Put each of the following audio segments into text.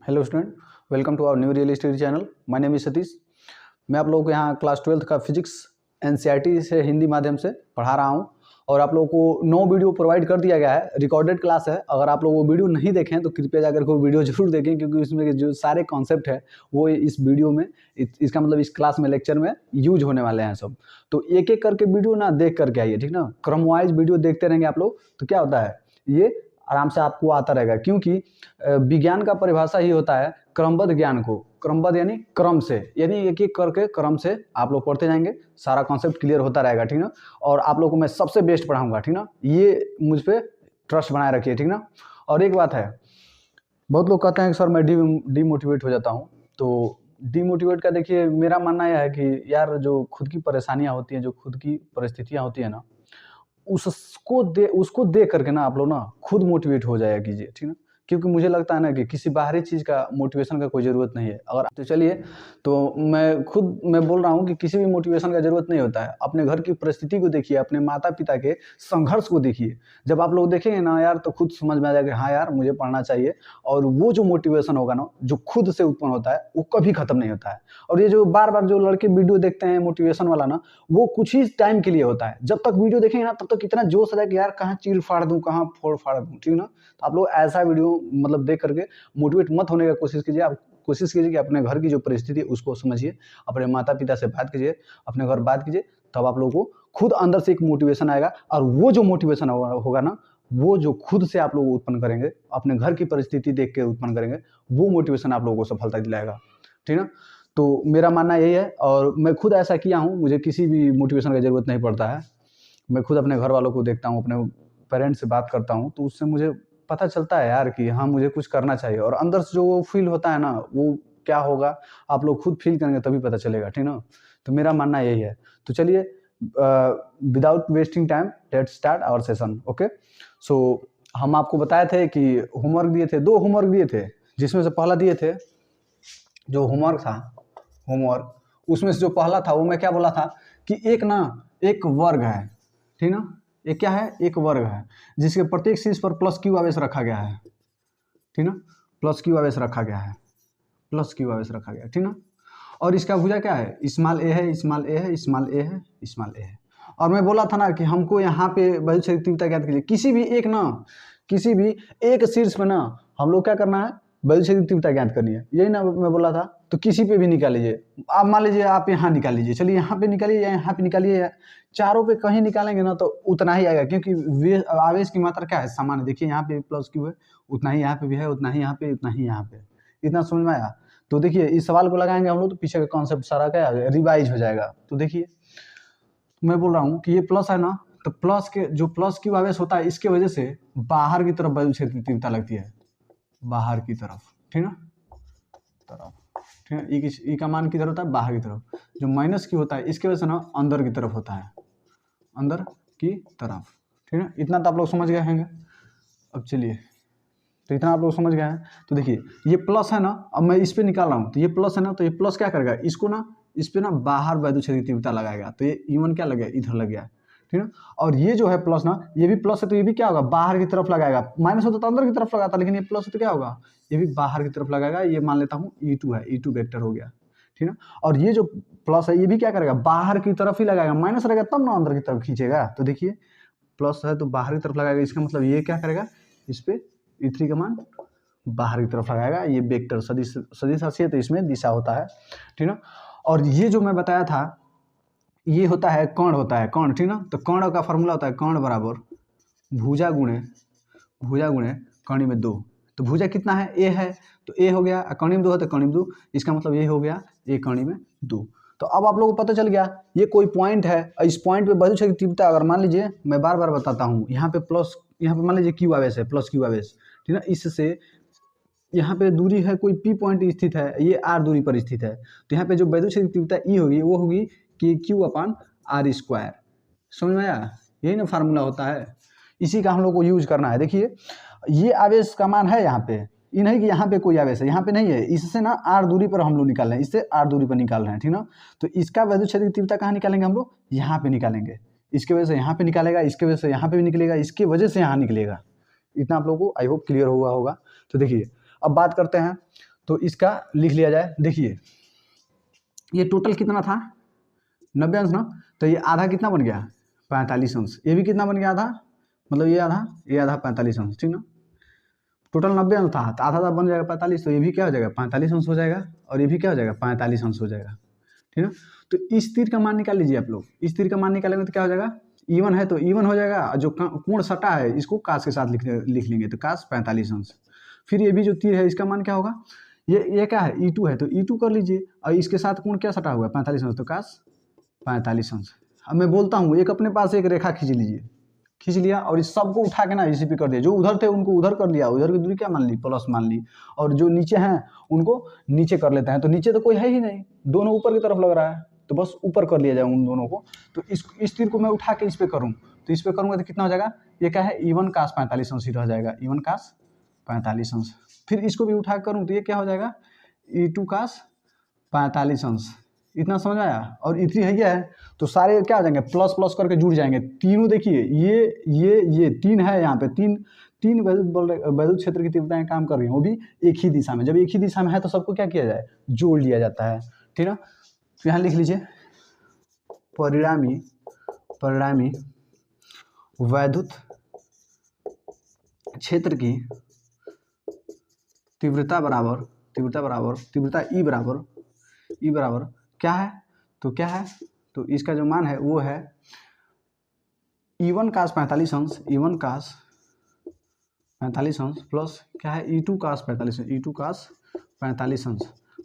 Hello student, welcome to our new real study channel. My name is Satish. मैं आप लोगों को यहाँ क्लास 12th का फिजिक्स एनसीईआरटी से हिंदी माध्यम से पढ़ा रहा हूँ और आप लोगों को 9 वीडियो प्रोवाइड कर दिया गया है। रिकॉर्डेड क्लास है। अगर आप लोग वो वीडियो नहीं देखें तो कृपया जाकर वो वीडियो जरूर देखें, क्योंकि इसमें जो सारे कॉन्सेप्ट है वो इस वीडियो में, इसका मतलब इस क्लास में, लेक्चर में यूज होने वाले हैं सब। तो एक एक करके वीडियो ना देख करके आइए, ठीक ना। क्रम वाइज वीडियो देखते रहेंगे आप लोग तो क्या होता है, ये आराम से आपको आता रहेगा, क्योंकि विज्ञान का परिभाषा ही होता है क्रमबद्ध ज्ञान को। क्रमबद्ध यानी क्रम से, यानी एक एक करके क्रम से आप लोग पढ़ते जाएंगे, सारा कॉन्सेप्ट क्लियर होता रहेगा, ठीक ना। और आप लोगों को मैं सबसे बेस्ट पढ़ाऊंगा, ठीक ना। ये मुझ पे ट्रस्ट बनाए रखिए, ठीक ना। और एक बात है, बहुत लोग कहते हैं कि सर मैं डीमोटिवेट हो जाता हूँ। तो डीमोटिवेट का देखिए, मेरा मानना यह है कि यार जो खुद की परेशानियाँ होती हैं, जो खुद की परिस्थितियाँ होती हैं ना, उसको देख करके ना आप लोग ना खुद मोटिवेट हो जाया कीजिए, ठीक ना। क्योंकि मुझे लगता है ना कि किसी बाहरी चीज़ का मोटिवेशन का कोई ज़रूरत नहीं है। अगर तो चलिए, तो मैं बोल रहा हूँ कि किसी भी मोटिवेशन का ज़रूरत नहीं होता है। अपने घर की परिस्थिति को देखिए, अपने माता पिता के संघर्ष को देखिए। जब आप लोग देखेंगे ना यार, तो खुद समझ में आ जाएगा, हाँ यार मुझे पढ़ना चाहिए। और वो जो मोटिवेशन होगा ना, जो खुद से उत्पन्न होता है, वो कभी खत्म नहीं होता है। और ये जो बार बार जो लड़के वीडियो देखते हैं मोटिवेशन वाला ना, वो कुछ ही टाइम के लिए होता है। जब तक वीडियो देखेंगे ना, तब तक इतना जोश आता है कि यार कहाँ चीर फाड़ दूं, कहाँ फोड़ फाड़ दूं, ठीक ना। तो आप लोग ऐसा वीडियो मतलब देख करके मोटिवेट मत होने का कोशिश कीजिए। आप कोशिश कीजिए कि अपने घर की जो परिस्थिति है उसको समझिए, अपने माता पिता से बात कीजिए, अपने घर बात कीजिए, तब आप लोगों को खुद अंदर से एक मोटिवेशन आएगा। और वो जो मोटिवेशन होगा ना, वो जो खुद से आप लोग उत्पन्न करेंगे, अपने घर की परिस्थिति देख के उत्पन्न करेंगे, वो मोटिवेशन आप लोगों को सफलता दिलाएगा, ठीक ना। तो मेरा मानना यही है, और मैं खुद ऐसा किया हूँ। मुझे किसी भी मोटिवेशन की ज़रूरत नहीं पड़ता है। मैं खुद अपने घर वालों को देखता हूँ, अपने पेरेंट्स से बात करता हूँ, तो उससे मुझे पता चलता है यार कि हाँ मुझे कुछ करना चाहिए। और अंदर से जो वो फील होता है ना, वो क्या होगा आप लोग खुद फील करेंगे तभी पता चलेगा, ठीक ना। तो मेरा मानना यही है। तो चलिए, without wasting time let's start our session. Okay, so हम आपको बताए थे कि होमवर्क दिए थे, 2 होमवर्क दिए थे, जिसमें से पहला दिए थे जो होमवर्क था, होमवर्क उसमें से जो पहला था वो मैं क्या बोला था कि एक वर्ग है, ठीक ना। एक क्या है, एक वर्ग है, जिसके प्रत्येक शीर्ष पर प्लस क्यू आवेश रखा गया है, ठीक ना। प्लस क्यू आवेश रखा गया है, प्लस क्यू आवेश रखा गया है, ठीक ना। और इसका भुजा क्या है, स्मॉल ए है, स्मॉल ए है, स्मॉल ए है, स्मॉल ए है। और मैं बोला था ना कि हमको यहाँ पे वैद्युत क्षेत्र तीव्रता ज्ञात कीजिए। किसी भी एक शीर्ष पे ना हम लोग क्या करना है, वैद्युत क्षेत्र तीव्रता ज्ञात करनी है, यही ना मैं बोला था। तो किसी पे भी निकाल लीजिए। आप मान लीजिए आप यहाँ निकाल लीजिए, चलिए यहाँ पे निकालिए या यहाँ पे निकालिए, या चारों पे कहीं निकालेंगे ना तो उतना ही आएगा, क्योंकि आवेश की मात्रा क्या है, समान है। देखिए यहाँ पे प्लस क्यू है, उतना ही यहाँ पे भी है, उतना ही यहाँ पे, उतना ही यहाँ पे। इतना समझ में आया। तो देखिए इस सवाल को लगाएंगे हम लोग तो पीछे का कॉन्सेप्ट सारा क्या रिवाइज हो जाएगा। तो देखिए मैं बोल रहा हूँ कि ये प्लस है ना, तो प्लस के जो प्लस क्यू आवेश होता है, इसके वजह से बाहर की तरफ वैद्युत क्षेत्र तीव्रता लगती है, बाहर की तरफ, ठीक ना, ठीक है। ई का मान किधर होता है, बाहर की तरफ। जो माइनस क्यू होता है, इसके वजह से ना अंदर की तरफ होता है, अंदर की तरफ, ठीक है। इतना तो आप लोग समझ गए होंगे। अब चलिए, तो इतना आप लोग समझ गए हैं। तो देखिए ये प्लस है ना, अब मैं इस पे निकाल रहा हूँ, तो ये प्लस है ना, तो ये प्लस क्या करेगा, इसको ना इस पे ना बाहर वैद्युत क्षेत्र तीव्रता लगाएगा, तो ये E1 क्या लग गया, इधर लग गया, ठीक है। और ये जो है प्लस ना, ये भी प्लस है, तो ये भी क्या होगा, बाहर की तरफ लगाएगा। माइनस होता तो अंदर की तरफ लगाता, लेकिन ये प्लस है तो क्या होगा, ये भी बाहर की तरफ लगाएगा। ये मान लेता हूँ E2 है, E2 वेक्टर हो गया, ठीक है। और ये जो प्लस है, ये भी क्या करेगा, बाहर की तरफ ही लगाएगा। माइनस रहेगा तब ना अंदर की तरफ खींचेगा। तो देखिए प्लस है तो बाहर की तरफ लगाएगा, इसका मतलब ये क्या करेगा, इस पे E3 का मान बाहर की तरफ लगाएगा। ये वेक्टर सदिश राशि है, तो इसमें दिशा होता है, ठीक ना। और ये जो मैं बताया था, ये होता है कर्ण, होता है कर्ण, ठीक ना। तो कर्ण का फॉर्मूला होता है कर्ण बराबर भुजा गुणे कर्णी में 2। तो भुजा कितना है, ए है, तो ए हो गया, कर्णी में 2 है तो कर्णी में 2, इसका मतलब ये हो गया ए कर्णी में 2। तो अब आप लोगों को पता चल गया ये कोई पॉइंट है, इस पॉइंट पे वैद्युत क्षेत्र तीव्रता, अगर मान लीजिए, मैं बार बार बताता हूँ, यहाँ पे प्लस, यहाँ पे मान लीजिए क्यू आवेश है, प्लस क्यू आवेश, ठीक है। इससे यहाँ पे दूरी है, कोई पी पॉइंट स्थित है, ये आर दूरी पर स्थित है। तो यहाँ पे जो वैद्युत क्षेत्र तीव्रता ई होगी, वो होगी कि क्यू अपान आर स्क्वायर। समझ में आया, यही ना फार्मूला होता है, इसी का हम लोग को यूज करना है। देखिए ये आवेश का मान है यहाँ पे, ये नहीं कि यहाँ पे कोई आवेश है, यहाँ पे नहीं है। इससे ना आर दूरी पर हम लोग निकाल रहे हैं, इससे आर दूरी पर निकाल रहे हैं, ठीक ना। तो इसका वैद्युत क्षेत्र तीव्रता कहाँ निकालेंगे हम लोग, यहाँ पे निकालेंगे। इसके वजह से यहाँ पे निकालेगा, इसके वजह से यहाँ पे भी निकलेगा, इसकी वजह से यहाँ निकलेगा। इतना आप लोगों को आई होप क्लियर हुआ होगा। तो देखिए अब बात करते हैं, तो इसका लिख लिया जाए। देखिए ये टोटल कितना था 90 अंश ना, तो ये आधा कितना बन गया 45 अंश, ये भी कितना बन गया आधा, मतलब ये आधा 45 अंश, ठीक ना। टोटल 90 अंश था तो आधा बन जाएगा 45, तो ये भी क्या हो जाएगा 45 अंश हो जाएगा, और ये भी क्या हो जाएगा 45 अंश हो जाएगा, ठीक है। तो इस तीर का मान निकाल लीजिए आप लोग, इस तीर का मान निकालेंगे तो क्या हो जाएगा, इवन है तो इवन हो जाएगा, जो कोण सटा है इसको कास के साथ लिख लेंगे, तो कास 45 अंश। फिर ये भी जो तीर है इसका मान क्या होगा, ये क्या है E2 है तो E2 कर लीजिए, और इसके साथ कोण क्या सटा हुआ है 45 अंश, तो कास 45 अंश। अब मैं बोलता हूँ एक अपने पास एक रेखा खींच लीजिए, खींच लिया और इस सबको उठा के ना इसी पे कर दिया, जो उधर थे उनको उधर कर लिया, उधर की दूरी क्या मान ली प्लस मान ली, और जो नीचे हैं उनको नीचे कर लेते हैं, तो नीचे तो कोई है ही नहीं, दोनों ऊपर की तरफ लग रहा है, तो बस ऊपर कर लिया जाए उन दोनों को। तो इस तीर को मैं उठा के इस पे करूँ, तो इस पे करूँगा तो कितना हो जाएगा, ये क्या है E1 कास 45 अंश ही रह जाएगा, E1 कास 45 अंश। फिर इसको भी उठा के करूँ तो ये क्या हो जाएगा E2 कास 45 अंश, इतना समझ आया। और E3 है ये है, तो सारे क्या आ जाएंगे प्लस प्लस करके जुड़ जाएंगे तीनों। देखिए ये तीन है, यहाँ पे तीन वैद्युत क्षेत्र की तीव्रताएं काम कर रही हैं, वो भी एक ही दिशा में। जब एक ही दिशा में है तो सबको क्या किया जाए, जोड़ लिया जाता है, ठीक ना। तो यहाँ लिख लीजिए परिणामी वैद्युत क्षेत्र की तीव्रता E बराबर क्या है, तो क्या है, तो इसका जो मान है वो है E1 कास 45 अंश, E1 कास 45 अंश प्लस क्या है E2 कास 45 अंश, E2 कास 45 अंश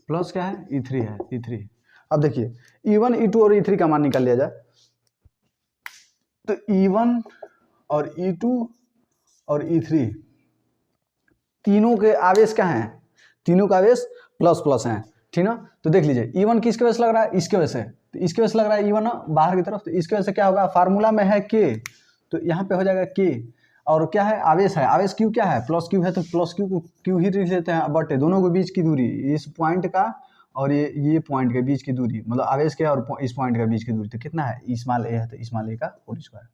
प्लस क्या है E3 है, E3। अब देखिए E1 E2 और E3 का मान निकाल लिया जाए, तो E1 और E2 और E3 तीनों के आवेश क्या हैं, तीनों का आवेश प्लस प्लस हैं, ठीक ना। तो देख लीजिए E1 किसके वजह से लग रहा है, इसके वजह से, तो इसके वजह से लग रहा है E1 बाहर की तरफ, तो इसके वजह से क्या होगा, फार्मूला में है K, तो यहाँ पे हो जाएगा K, और क्या है आवेश है, आवेश Q क्या है प्लस Q है, तो प्लस Q ही लिख लेते हैं, बटे दोनों के बीच की दूरी, इस पॉइंट का और ये पॉइंट के बीच की दूरी, मतलब आवेश के और इस पॉइंट के बीच की दूरी, तो कितना है स्मॉल a है, तो स्मॉल a का होल स्क्वायर,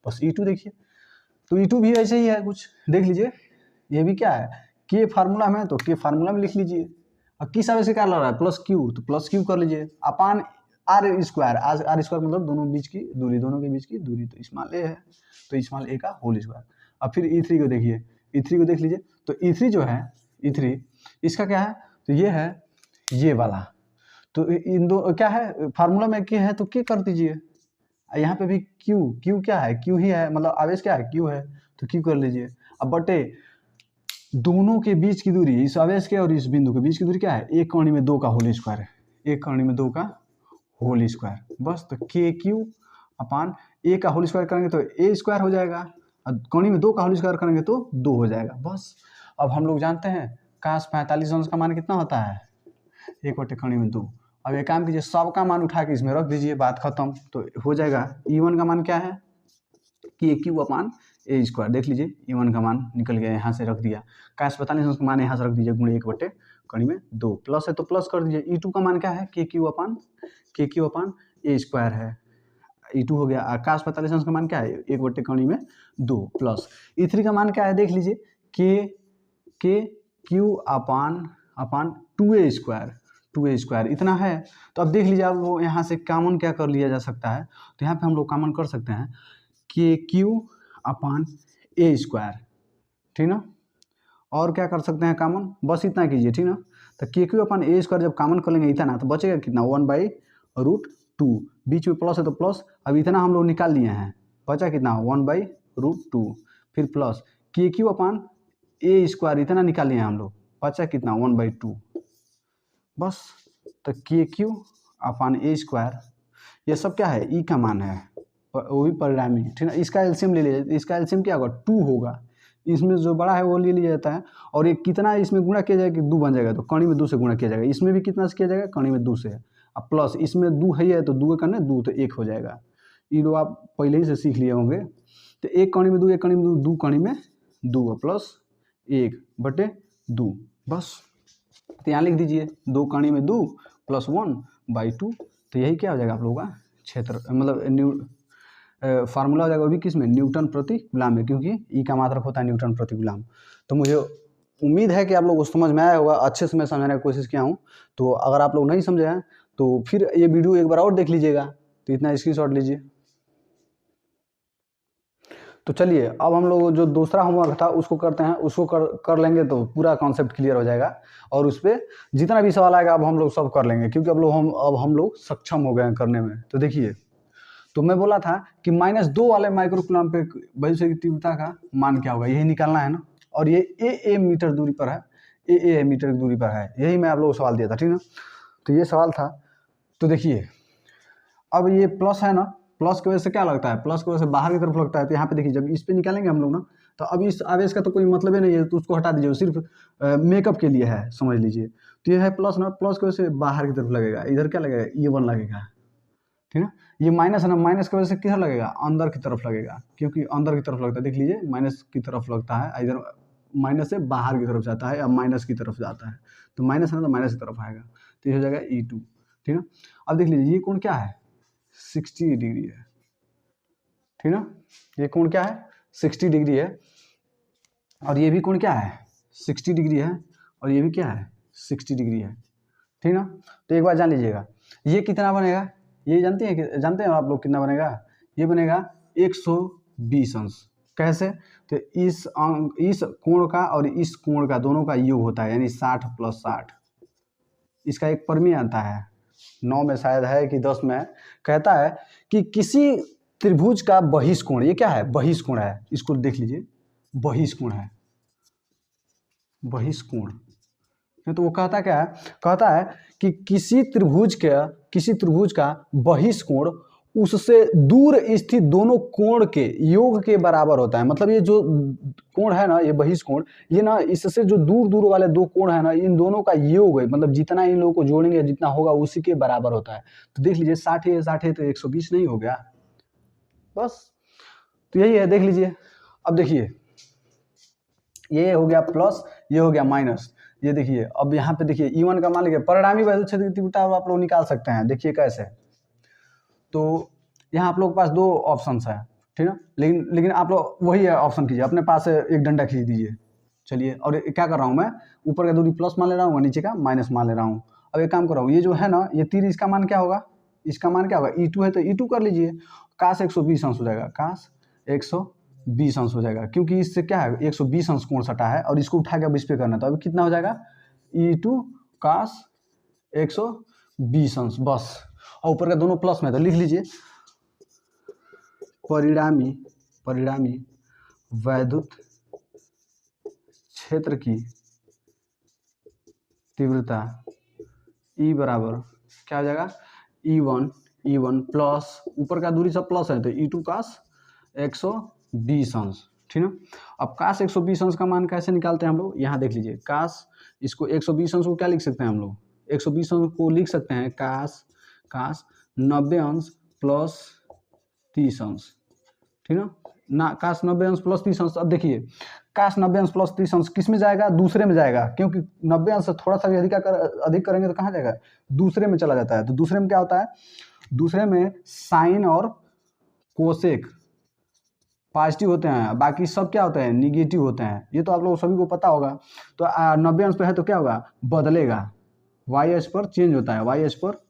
बस E2 देखिए। तो E2 भी ऐसे ही है कुछ, देख लीजिए ये भी क्या है K फार्मूला में, तो K फार्मूला में लिख लीजिए, और किस आवेश से क्या लग रहा है प्लस Q, तो प्लस Q कर लीजिए अपान R स्क्वायर, R स्क्वायर मतलब दोनों के बीच की दूरी, तो स्मॉल a है तो स्मॉल a का होल स्क्वायर। अब फिर E3 को देखिए, E3 को देख लीजिए, तो E3 जो है E3 इसका क्या है, तो ये है ये वाला, तो इन दो क्या है फार्मूला में K है तो K कर दीजिए, यहाँ पे भी Q क्या है Q ही है, मतलब आवेश क्या है Q है, तो Q कर लीजिए। अब बटे दोनों के बीच की दूरी, इस आवेश के और इस बिंदु के बीच की दूरी क्या है, एक कौड़ी में 2 का होल स्क्वायर है, एक कौड़ी में 2 का होल स्क्वायर, बस। तो KQ अपान a का होल स्क्वायर करेंगे तो a स्क्वायर हो जाएगा, और कौड़ी में 2 का होल स्क्वायर करेंगे तो 2 हो जाएगा, बस। अब हम लोग जानते हैं कास 45 अंश का मान कितना होता है, 1/2। अब एक काम कीजिए सबका मान उठा के इसमें रख दीजिए, बात खत्म। तो हो जाएगा E1 का मान क्या है KQ अपान a स्क्वायर, देख लीजिए E1 का मान निकल गया, यहाँ से रख दिया, कास 45 अंश का मान यहाँ से रख दीजिए, गुणे 1/2 प्लस है तो प्लस कर दीजिए। E2 का मान क्या है KQ अपान a स्क्वायर है, E2 हो गया। कास 45 अंश का मान क्या है 1/2 प्लस E3 का मान क्या है देख लीजिए KQ अपान 2a स्क्वायर इतना है। तो अब देख लीजिए आप लोग यहाँ से कॉमन क्या कर लिया जा सकता है, तो यहाँ पे हम लोग कॉमन कर सकते हैं KQ अपान a स्क्वायर, ठीक ना। और क्या कर सकते हैं कॉमन, बस इतना कीजिए, ठीक ना। तो KQ अपान a स्क्वायर जब कॉमन कर लेंगे इतना, तो बचेगा कितना 1/√2, बीच में प्लस है तो प्लस, अब इतना हम लोग निकाल लिए हैं, बचा कितना 1/√2, फिर plus KQ upon a square इतना निकाल लिए हैं हम लोग, बचा कितना 1/2, बस। तो KQ अपान a स्क्वायर ये सब क्या है E का मान है, वो भी परिणामी, ठीक है। इसका एलसीएम ले लिया, इसका एलसीएम क्या होगा 2 होगा, इसमें जो बड़ा है वो ले लिया जाता है, और ये कितना इसमें गुणा किया जाएगा कि 2 बन जाएगा, तो कणी में 2 से गुणा किया जाएगा, इसमें भी कितना से किया जाएगा कणी में 2 से, अब प्लस इसमें 2 है तो 2 करना 2 तो 1 हो जाएगा, ये लोग आप पहले ही से सीख लिए होंगे। तो 1 कणी में 2, 1 कणी में 2, 2 कणी में 2 प्लस 1/2, बस। तो यहाँ लिख दीजिए 2 कणी में 2 प्लस 1/2, तो यही क्या हो जाएगा आप लोगों का क्षेत्र, मतलब फार्मूला हो जाएगा, वो भी किस में न्यूटन प्रति गुलाम में, क्योंकि ई का मात्रक होता है न्यूटन प्रति गुलाम। तो मुझे उम्मीद है कि आप लोग को समझ में आया होगा, अच्छे से मैं समझाने की कोशिश किया हूँ। तो अगर आप लोग नहीं समझे हैं तो फिर ये वीडियो एक बार और देख लीजिएगा। तो इतना स्क्रीनशॉट लीजिए। तो चलिए अब हम लोग जो दूसरा होमवर्क था उसको करते हैं, उसको कर लेंगे तो पूरा कॉन्सेप्ट क्लियर हो जाएगा, और उस पर जितना भी सवाल आएगा अब हम लोग सब कर लेंगे, क्योंकि अब हम लोग सक्षम हो गए हैं करने में। तो देखिए, तो मैं बोला था कि -2 वाले माइक्रोकूलम्ब पे वैद्युत की तीव्रता का मान क्या होगा, यही निकालना है ना। और ये ए मीटर दूरी पर है, ए मीटर की दूरी पर है, यही मैं आप लोगों को सवाल दिया था, ठीक ना। तो ये सवाल था। तो देखिए अब ये प्लस है ना, प्लस की वजह से क्या लगता है, प्लस की वजह से बाहर की तरफ लगता है। तो यहाँ पे देखिए जब इस पे निकालेंगे हम लोग ना, तो अब इस आवेश का तो कोई मतलब ही नहीं है, तो उसको हटा दीजिए, सिर्फ मेकअप के लिए है, समझ लीजिए। तो ये है प्लस ना, प्लस की वजह से बाहर की तरफ लगेगा, इधर क्या लगेगा, E1 लगेगा, ठीक है। ये माइनस है ना, माइनस की वजह से किधर लगेगा, अंदर की तरफ लगेगा, क्योंकि अंदर की तरफ लगता है, देख लीजिए माइनस की तरफ लगता है, इधर माइनस से बाहर की तरफ जाता है या माइनस की तरफ जाता है। तो माइनस है ना, तो माइनस की तरफ आएगा, तो ये हो जाएगा E2, ठीक है। अब देख लीजिए ये कोण क्या है, 60 डिग्री है, ठीक ना। ये कोण क्या है, 60 डिग्री है, और ये भी कोण क्या है, 60 डिग्री है, और ये भी क्या है, 60 डिग्री है, ठीक ना। तो एक बार जान लीजिएगा ये कितना बनेगा, ये जानते हैं आप लोग कितना बनेगा, ये बनेगा 120 अंश। कैसे, तो इस कोण का और इस कोण का दोनों का योग होता है, यानी 60 + 60। इसका एक परिमेय आता है, 9 में शायद है कि 10 में, कहता है कि किसी त्रिभुज का बहिष्कोण, ये क्या है, बहिष्कोण है, इसको देख लीजिए, बहिष्कोण है, बहिष्कोण। तो वो कहता क्या है, कहता है कि किसी त्रिभुज का बहिष्कोण उससे दूर स्थित दोनों कोण के योग के बराबर होता है। मतलब ये जो कोण है ना, ये बहिष्कोण, ये ना इससे जो दूर दूर वाले दो कोण है ना, इन दोनों का योग है, मतलब जितना इन लोगों को जोड़ेंगे जितना होगा उसी के बराबर होता है। तो देख लीजिए 60 है तो 120 नहीं हो गया, बस। तो यही है, देख लीजिए। अब देखिए ये हो गया प्लस, ये हो गया माइनस। ये देखिए अब यहाँ पे देखिए E1 का मान लीजिए, परिणामी वैद्युत क्षेत्र की तीव्रता आप लोग निकाल सकते हैं। देखिए कैसे, तो यहाँ आप लोग के पास 2 ऑप्शन है, ठीक है। लेकिन आप लोग वही है ऑप्शन कीजिए, अपने पास से एक डंडा खींच दीजिए। चलिए, और क्या कर रहा हूँ मैं, ऊपर का दूरी प्लस मान ले रहा हूँ और नीचे का माइनस मान ले रहा हूँ। अब एक काम कर रहा हूँ, ये जो है ना, ये तीर, इसका मान क्या होगा, इसका मान क्या होगा, E2 है तो E2 कर लीजिए, काश 120 अंश हो जाएगा, काश 120 अंश हो जाएगा, क्योंकि इससे क्या है 120 अंश कोण सटा है, और इसको उठा के अब इस पे करना है, तो अभी कितना हो जाएगा, E2 काश 120 अंश, बस। और ऊपर का दोनों प्लस में, तो लिख लीजिए परिणामी वैद्युत क्षेत्र की तीव्रता E बराबर क्या हो जाएगा, E1 प्लस, ऊपर का दूरी सब प्लस है तो E2 काश 120 अंश, ठीक ना। अब काश 120 अंश का मान कैसे निकालते हैं हम लोग, यहाँ देख लीजिए, काश इसको 120 अंश को क्या लिख सकते हैं हम लोग, 120 अंश को लिख सकते हैं काश 90 अंश प्लस 30 अंश, ठीक ना काश 90 अंश प्लस 30 अंश। अब देखिए काश 90 अंश प्लस 30 अंश किस में जाएगा, दूसरे में जाएगा, क्योंकि 90 अंश से थोड़ा सा भी अधिक करेंगे तो कहाँ जाएगा, दूसरे में चला जाता है। तो दूसरे में क्या होता है, दूसरे में साइन और कोसेक पॉजिटिव होते हैं, बाकी सब क्या होते हैं, निगेटिव होते हैं। ये तो आप लोग सभी को पता होगा। तो 90 अंश पे है तो क्या होगा, बदलेगा, वाई एच पर चेंज होता है, वाई एच पर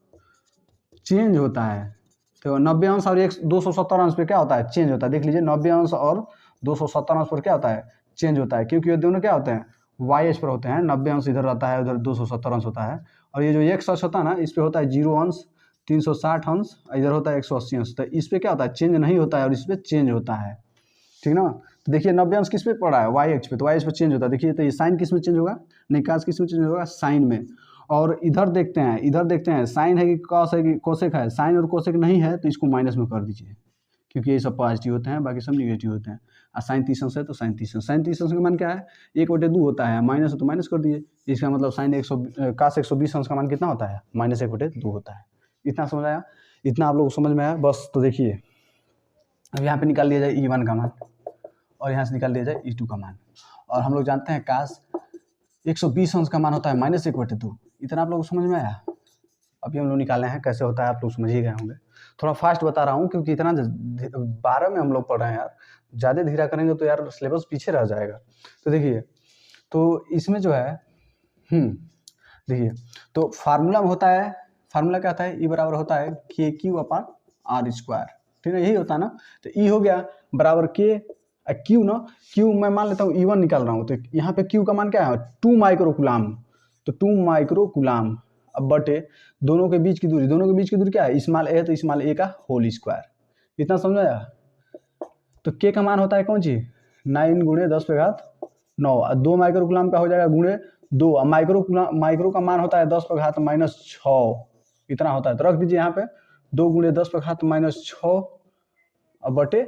चेंज होता है। तो 90 अंश और 270 अंश पे क्या होता है, चेंज होता है। देख लीजिए 90 अंश और 270 अंश पर क्या होता है, चेंज होता है, क्योंकि ये दोनों क्या होते हैं, वाई एच पर होते हैं। 90 अंश इधर रहता है, उधर 270 अंश होता है। और ये जो एक्स अक्ष होता है ना, इस पे होता है 0 अंश, 360 अंश, इधर होता है 180 अंश। तो इस पे क्या होता है, चेंज नहीं होता है, और इस पे चेंज होता है, ठीक ना। तो देखिए 90 अंश किस पे पड़ा है, वाई एक्स पे, तो वाई एक्स पे चेंज होता है। देखिए तो ये साइन किस में चेंज होगा, नहीं काश किस में चेंज होगा, साइन में। और इधर देखते हैं साइन है कि कॉस है कि कोसेक है, साइन और कोसेक नहीं है तो इसको माइनस में कर दीजिए, क्योंकि ये सब पॉजिटिव होते हैं, बाकी सब निगेटिव होते हैं। और साइन 30 अंश है तो साइन 30 अंश, साइन 30 अंश का मान क्या है, 1/2 होता है, माइनस है तो माइनस कर दीजिए। इसका मतलब साइन काश 120 अंश का मान कितना होता है, -1/2 होता है। इतना समझ आया, इतना आप लोग को समझ में आया, बस। तो देखिए अब यहाँ पे निकाल लिया जाए E1 का मान, और यहाँ से निकाल दिया जाए E2 का मान। और हम लोग जानते हैं काश 120 अंश का मान होता है -1/2। इतना आप लोग को समझ में आया। अभी हम लोग निकालने हैं, कैसे होता है आप लोग समझ ही गए होंगे। थोड़ा फास्ट बता रहा हूँ क्योंकि इतना 12 में हम लोग पढ़ रहे हैं यार, ज़्यादा धीरा करेंगे तो यार सिलेबस पीछे रह जाएगा। तो देखिए तो इसमें जो है देखिए, तो फार्मूला में होता है, फार्मूला क्या होता है, ई बराबर होता है के क्यू अपान आर स्क्वायर, ठीक है, यही होता है ना। तो ई हो गया बराबर के क्यू ना, क्यू मैं मान लेता हूँ E1 निकाल रहा हूँ, तो यहाँ पे क्यू का मान क्या है 2 माइक्रोकुलाम, तो 2 माइक्रोकुलाम अब बटे दोनों के बीच की दूरी, दोनों के बीच की दूरी क्या है स्मॉल ए, तो स्मॉल ए का होल स्क्वायर, इतना समझाया। तो के का मान होता है कौन चीज 9 गुणे 10 पे घात 9, और 2 माइक्रोकुलाम का हो जाएगा गुणे 2, और माइक्रो का मान होता है 10 पे घात -6, इतना होता है। तो रख दीजिए यहाँ पे 2 गुणे 10 पे घात -6 और बटे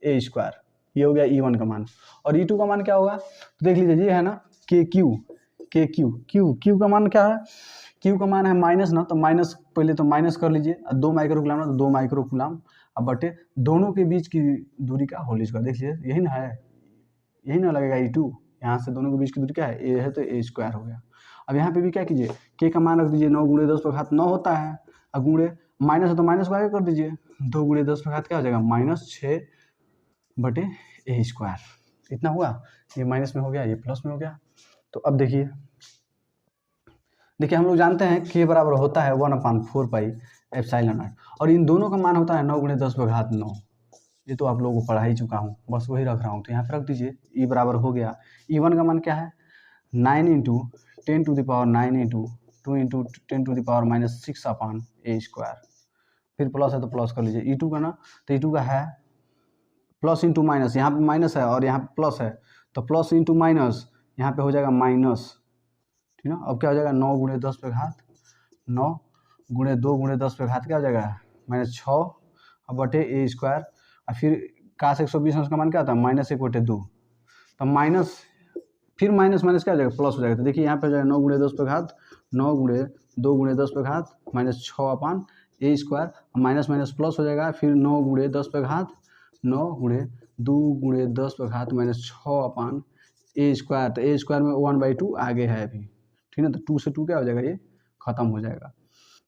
ए स्क्वायर, ये हो गया E1 का मान। और E2 का मान क्या होगा, तो देख लीजिए ये है ना के क्यू का मान क्या है, क्यू का मान है माइनस ना, तो माइनस पहले तो माइनस कर लीजिए, 2 माइक्रोकुलाम ना, तो 2 माइक्रोकुलाम अब बटे दोनों के बीच की दूरी का होल स्क्वायर, देख लीजिए यही ना है, यही ना लगेगा E2, यहाँ से दोनों के बीच की दूरी क्या है ए है, तो ए स्क्वायर हो गया। अब यहाँ पे भी क्या कीजिए के का मान रख दीजिए 9 गुणे 10 पे घात 9 होता है, और गुणे माइनस है तो माइनस को आगे कर दीजिए, 2 गुणे 10 पे घात क्या हो जाएगा -6 बटे ए स्क्वायर, इतना हुआ, ये माइनस में हो गया, ये प्लस में हो गया। तो अब देखिए हम लोग जानते हैं के बराबर होता है 1/4 पाई एप्सिलॉन नॉट, और इन दोनों का मान होता है 9 गुणे 10 पे घात 9, ये तो आप लोगों को पढ़ा ही चुका हूँ, बस वही रख रहा हूँ। तो यहाँ पे रख दीजिए ई बराबर हो गया, E1 का मान क्या है 9 × 10⁻9 × 2 × 10⁻6 अपान ए स्क्वायर, फिर प्लस है तो प्लस कर लीजिए। E2 का ना, तो E2 का है प्लस इंटू माइनस, यहाँ पे माइनस है और यहाँ पे प्लस है, तो प्लस इंटू माइनस यहाँ पे हो जाएगा माइनस, ठीक है। अब क्या हो जाएगा 9 गुणे 10 पे घात 9 गुणे 2 गुणे 10 पे घात क्या हो जाएगा -6 और बटे ए स्क्वायर, और फिर काश 120 का मान क्या होता है -1/2, तो माइनस फिर माइनस माइनस क्या हो जाएगा प्लस हो जाएगा। तो देखिए यहाँ पे हो जाएगा 9 गुणे 10 पे घात 9 गुणे 2 गुणे 10 पे घात -6 अपान ए स्क्वायर, माइनस माइनस प्लस हो जाएगा, फिर 9 गुणे 10 पे घात 9 गुणे 2 गुणे 10 पे घात -6 अपान ए स्क्वायर, तो ए स्क्वायर में 1/2 आगे है अभी, ठीक है। तो 2 से 2 क्या हो जाएगा ये खत्म हो जाएगा।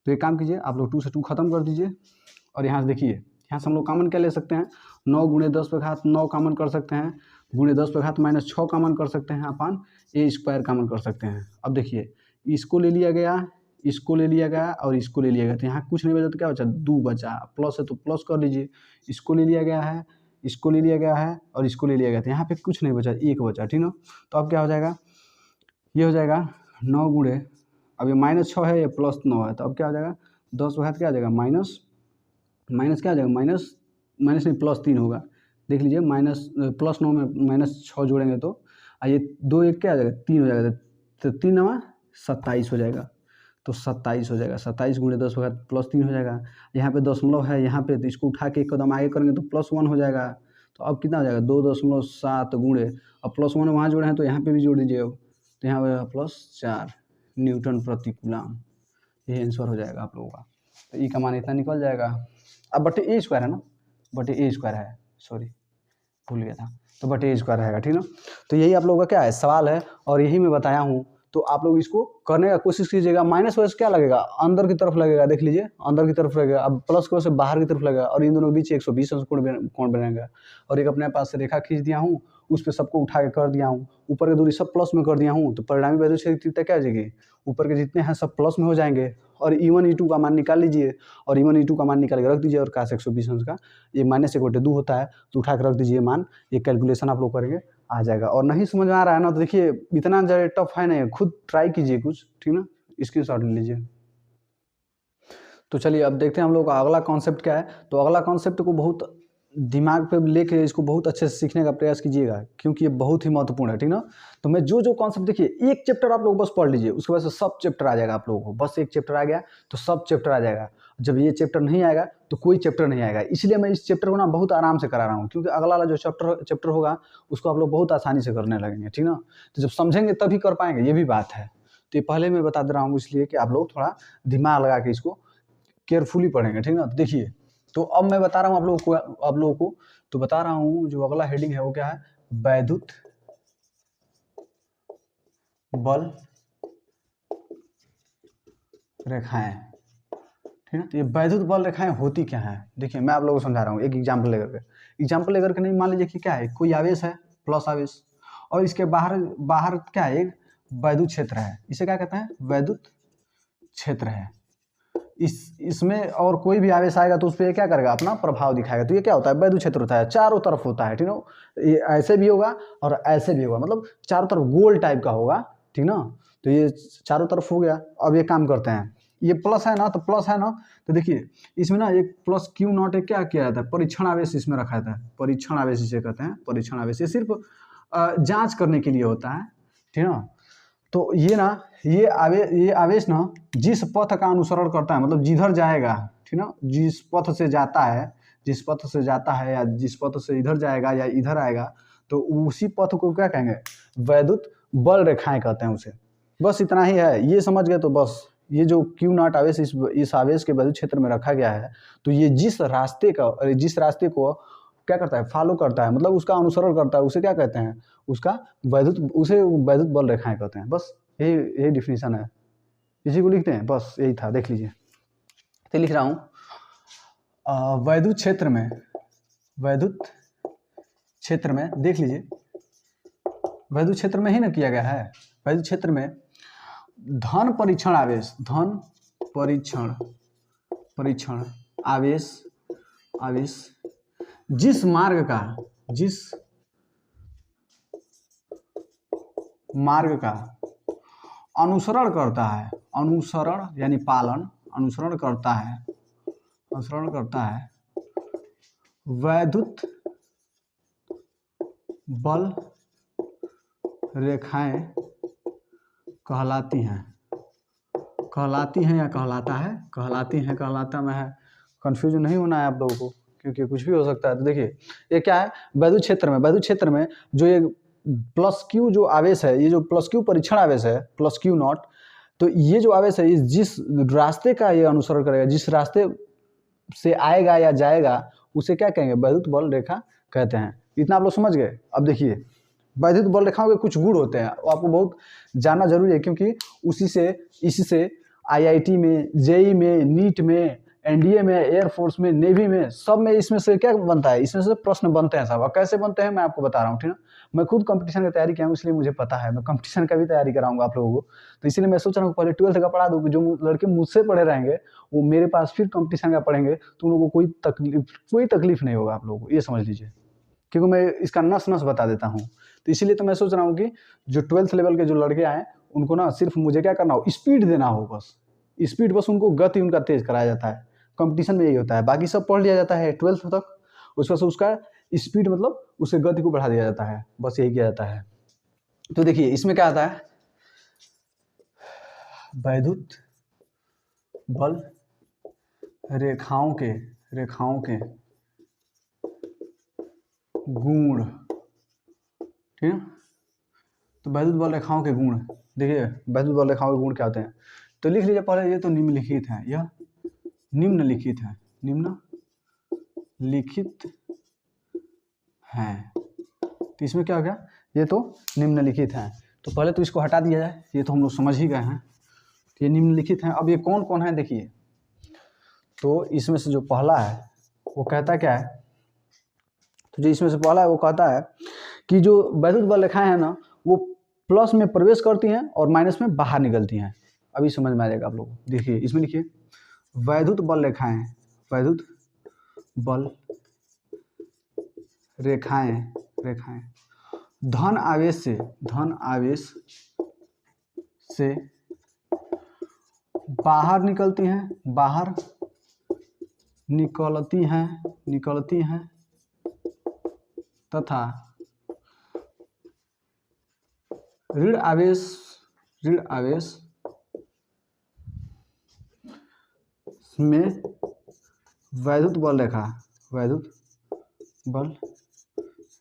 तो एक काम कीजिए आप लोग 2 से 2 खत्म कर दीजिए, और यहाँ से देखिए यहाँ से हम लोग कॉमन क्या ले सकते हैं 9 गुणे 10 पे घात 9 कॉमन कर सकते हैं, गुणे 10 पे घात -6 कॉमन कर सकते हैं, अपान ए स्क्वायर कॉमन कर सकते हैं। अब देखिए इसको ले लिया गया, इसको ले लिया गया और इसको ले लिया गया, तो यहाँ कुछ नहीं बचा तो क्या बचा 2 बचा, प्लस है तो प्लस कर लीजिए, इसको ले लिया गया है, इसको ले लिया गया है और इसको ले लिया गया, तो यहाँ पे कुछ नहीं बचा, एक बचा, ठीक ना। तो अब क्या हो जाएगा ये हो जाएगा 9 गुणे, अब ये -6 है ये +9 है, तो अब क्या हो जाएगा 10 पे घात क्या आ जाएगा माइनस क्या आ जाएगा माइनस नहीं +3 होगा, देख लीजिए +9 में -6 जोड़ेंगे तो ये 2 1 क्या आ जाएगा 3 हो जाएगा, तो 3 9 27 हो जाएगा, तो 27 हो जाएगा, 27 गुणे 10 होगा +3 हो जाएगा। यहाँ पे दशमलव है यहाँ पे, तो इसको उठा के एक कदम आगे करेंगे तो +1 हो जाएगा, तो अब कितना हो जाएगा 2.7 गुणे, अब +1 वहाँ जोड़े हैं तो यहाँ पे भी जोड़ दीजिए, अब तो यहाँ हो जाएगा +4 न्यूटन प्रति कूलम, ये आंसर हो जाएगा आप लोगों का। तो ई का मान इतना निकल जाएगा। अब बटे ए स्क्वायर है ना, बटे ए स्क्वायर है, सॉरी भूल गया था, तो बटे ए स्क्वायर रहेगा, ठीक ना। तो यही आप लोगों का क्या है सवाल है, और यही मैं बताया हूँ, तो आप लोग इसको करने का कोशिश कीजिएगा। माइनस वजह क्या लगेगा अंदर की तरफ लगेगा, देख लीजिए अंदर की तरफ लगेगा, अब प्लस की वजह से बाहर की तरफ लगेगा, और इन दोनों के बीच 120 अंश कोण बनेगा, और एक अपने पास से रेखा खींच दिया हूँ, उस पर सबको उठा के कर दिया हूँ, ऊपर की दूरी सब प्लस में कर दिया हूँ, तो परिणामी वैद्युत क्षेत्र तीव्रता क्या आ जाएगी ऊपर के जितने हैं सब प्लस में हो जाएंगे, और E1 E2 का मान निकाल लीजिए, और E1 E2 का मान निकाल के रख दीजिए, और काश 120 अंश का ये -1/2 होता है, तो उठा के रख दीजिए मान, ये कैलकुलेशन आप लोग करेंगे आ जाएगा। और नहीं समझ में आ रहा है ना, तो देखिए इतना ज़्यादा टफ है नहीं, खुद ट्राई कीजिए कुछ, ठीक ना, स्क्रीनशॉट ले लीजिए। तो चलिए अब देखते हैं हम लोग का अगला कॉन्सेप्ट क्या है। तो अगला कॉन्सेप्ट को बहुत दिमाग पे लेके इसको बहुत अच्छे से सीखने का प्रयास कीजिएगा, क्योंकि ये बहुत ही महत्वपूर्ण है, ठीक ना। तो मैं जो कॉन्सेप्ट देखिए एक चैप्टर आप लोग बस पढ़ लीजिए, उसके बाद से सब चैप्टर आ जाएगा आप लोगों को, बस एक चैप्टर आ गया तो सब चैप्टर आ जाएगा। जब ये चैप्टर नहीं आएगा तो कोई चैप्टर नहीं आएगा, इसलिए मैं इस चैप्टर को ना बहुत आराम से करा रहा हूँ, क्योंकि अगला वाला जो चैप्टर होगा उसको आप लोग बहुत आसानी से करने लगेंगे, ठीक ना। तो जब समझेंगे तभी कर पाएंगे, ये भी बात है। तो ये पहले मैं बता दे रहा हूँ, इसलिए कि आप लोग थोड़ा दिमाग लगा के इसको केयरफुली पढ़ेंगे, ठीक ना। तो देखिए, तो अब मैं बता रहा हूँ आप लोगों को तो बता रहा हूँ जो अगला हेडिंग है वो क्या है, वैद्युत बल रेखाएं, ठीक है। तो ये वैद्युत बल रेखाएं होती क्या है, देखिए मैं आप लोगों को समझा रहा हूँ एक एग्जाम्पल लेकर के नहीं, मान लीजिए कि क्या है कोई आवेश है प्लस आवेश, और इसके बाहर बाहर क्या है, एक वैद्युत क्षेत्र है। इसे क्या कहते हैं, वैद्युत क्षेत्र है। इसमें और कोई भी आवेश आएगा तो उस पर क्या करेगा, अपना प्रभाव दिखाएगा। तो ये क्या होता है, वैद्युत क्षेत्र होता है, चारों तरफ होता है, ठीक ना। ये ऐसे भी होगा और ऐसे भी होगा, मतलब चारों तरफ गोल टाइप का होगा, ठीक ना। तो ये चारों तरफ हो गया। अब ये काम करते हैं, ये प्लस है ना, तो प्लस है ना, तो देखिए इसमें ना एक प्लस क्यू नॉट एक क्या किया जाता है, परीक्षण आवेश इसमें रखा जाता है। परीक्षण आवेश इसे कहते हैं, परीक्षण आवेश। ये सिर्फ जांच करने के लिए होता है, ठीक ना। तो ये ना, ये आवेश ना जिस पथ का अनुसरण करता है, मतलब जिधर जाएगा, ठीक ना, जिस पथ से जाता है, जिस पथ से जाता है या जिस पथ से इधर जाएगा या इधर आएगा, तो उसी पथ को क्या कहेंगे, वैद्युत बल रेखाएं कहते हैं उसे। बस इतना ही है, ये समझ गए तो बस। ये जो क्यू नॉट आवेश इस आवेश के वैद्युत क्षेत्र में रखा गया है, तो ये जिस रास्ते को क्या करता है, फॉलो करता है, मतलब उसका अनुसरण करता है, उसे क्या कहते हैं, उसे वैद्युत बल रेखाएं कहते हैं। बस यही डिफिनीशन है, इसी को लिखते हैं, बस यही था, देख लीजिए। तो लिख रहा हूँ वैद्युत क्षेत्र में देख लीजिए, वैद्युत क्षेत्र में ही ना किया गया है। वैद्युत क्षेत्र में धन परीक्षण आवेश जिस मार्ग का अनुसरण करता है, अनुसरण यानी पालन, अनुसरण करता है वैद्युत बल रेखाएं कहलाती हैं या कहलाता में है। कंफ्यूजन नहीं होना है आप लोगों को, क्योंकि कुछ भी हो सकता है। तो देखिए ये क्या है, वैद्युत क्षेत्र में जो ये प्लस क्यू जो आवेश है, ये जो प्लस क्यू परीक्षण आवेश है, प्लस क्यू नॉट, तो ये जो आवेश है, जिस रास्ते का ये अनुसरण करेगा, जिस रास्ते से आएगा या जाएगा, उसे क्या कहेंगे, वैद्युत बल रेखा कहते हैं। इतना आप लोग समझ गए। अब देखिए वैद्युत बल रेखाओं के कुछ गुण होते हैं, वो आपको बहुत जानना जरूरी है, क्योंकि इससे IIT में, JEE में, नीट में, NDA में, एयरफोर्स में, नेवी में, सब में इसमें से क्या बनता है, इसमें से प्रश्न बनते हैं सब। और कैसे बनते हैं मैं आपको बता रहा हूँ, ठीक है। मैं खुद कंपटीशन की तैयारी किया हूँ, इसलिए मुझे पता है। मैं कंपटीशन का भी तैयारी कराऊंगा आप लोगों को, तो इसलिए मैं सोच रहा हूँ पहले 12th का पढ़ा दूँ, कि जो लड़के मुझसे पढ़े रहेंगे वो मेरे पास फिर कंपटीशन का पढ़ेंगे, तो उन लोगों को कोई तकलीफ नहीं होगा, आप लोगों को ये समझ लीजिए, क्योंकि मैं इसका नस बता देता हूँ। तो इसीलिए तो मैं सोच रहा हूँ कि जो 12th लेवल के जो लड़के आए, उनको ना सिर्फ मुझे क्या करना हो, स्पीड देना हो, बस उनको गति उनका तेज कराया जाता है। कंपटीशन में यही होता है, बाकी सब पढ़ लिया जाता है 12th तक, उसके बाद उसका स्पीड, मतलब उससे गति को बढ़ा दिया जाता है, बस यही किया जाता है। तो देखिए इसमें क्या आता है, वैद्युत बल रेखाओं के गुण, ठीक है। तो वैद्युत बल रेखाओं के गुण, देखिए वैद्युत बल रेखाओं के गुण क्या होते हैं, तो लिख लीजिए पहले। ये तो निम्नलिखित है, यह निम्नलिखित है। तो इसमें क्या हो गया, ये तो निम्नलिखित है, तो पहले तो इसको हटा दिया जाए, ये तो हम लोग समझ ही गए हैं। तो ये निम्नलिखित है। अब ये कौन कौन है देखिए, तो इसमें से जो पहला है वो कहता क्या है, तो जो इसमें से पहला है वो कहता है कि जो वैद्युत बल रेखाएं हैं ना, वो प्लस में प्रवेश करती हैं और माइनस में बाहर निकलती हैं। अभी समझ में आ जाएगा आप लोगों को। देखिए इसमें लिखिए, वैद्युत बल रेखाएं धन आवेश से बाहर निकलती हैं तथा ऋण आवेश में वैद्युत बल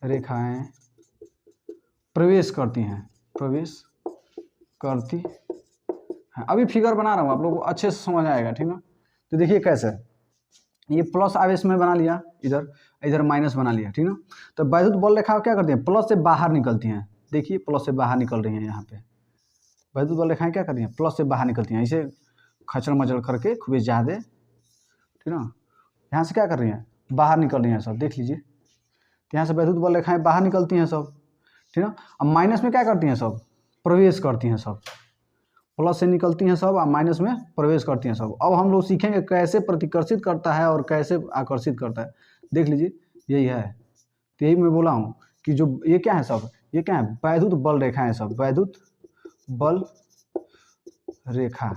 रेखाएं प्रवेश करती हैं। अभी फिगर बना रहा हूँ, आप लोगों को अच्छे से समझ आएगा, ठीक है। तो देखिए कैसे, ये प्लस आवेश में बना लिया, इधर माइनस बना लिया, ठीक ना। तो वैद्युत बल रेखा क्या करती हैं, प्लस से बाहर निकलती हैं। देखिए प्लस से बाहर निकल रही हैं, यहाँ पे वैद्युत बल रेखाएं क्या करती हैं, प्लस से बाहर निकलती हैं, इसे खचड़ मचड़ करके खूब ज़्यादा, ठीक ना। यहाँ से क्या कर रही हैं, बाहर निकल रही हैं सब, देख लीजिए। तो यहाँ से वैद्युत बल रेखाएं बाहर निकलती हैं सब, ठीक है। अब माइनस में क्या करती हैं सब, प्रवेश करती हैं सब, प्लस से निकलती हैं सब और माइनस में प्रवेश करती हैं सब। अब हम लोग सीखेंगे कैसे प्रतिकर्षित करता है और कैसे आकर्षित करता है, देख लीजिए यही है। तो यही मैं बोला हूँ कि जो ये क्या है सब, ये क्या है, वैद्युत बल रेखाएं सब, वैद्युत बल रेखा,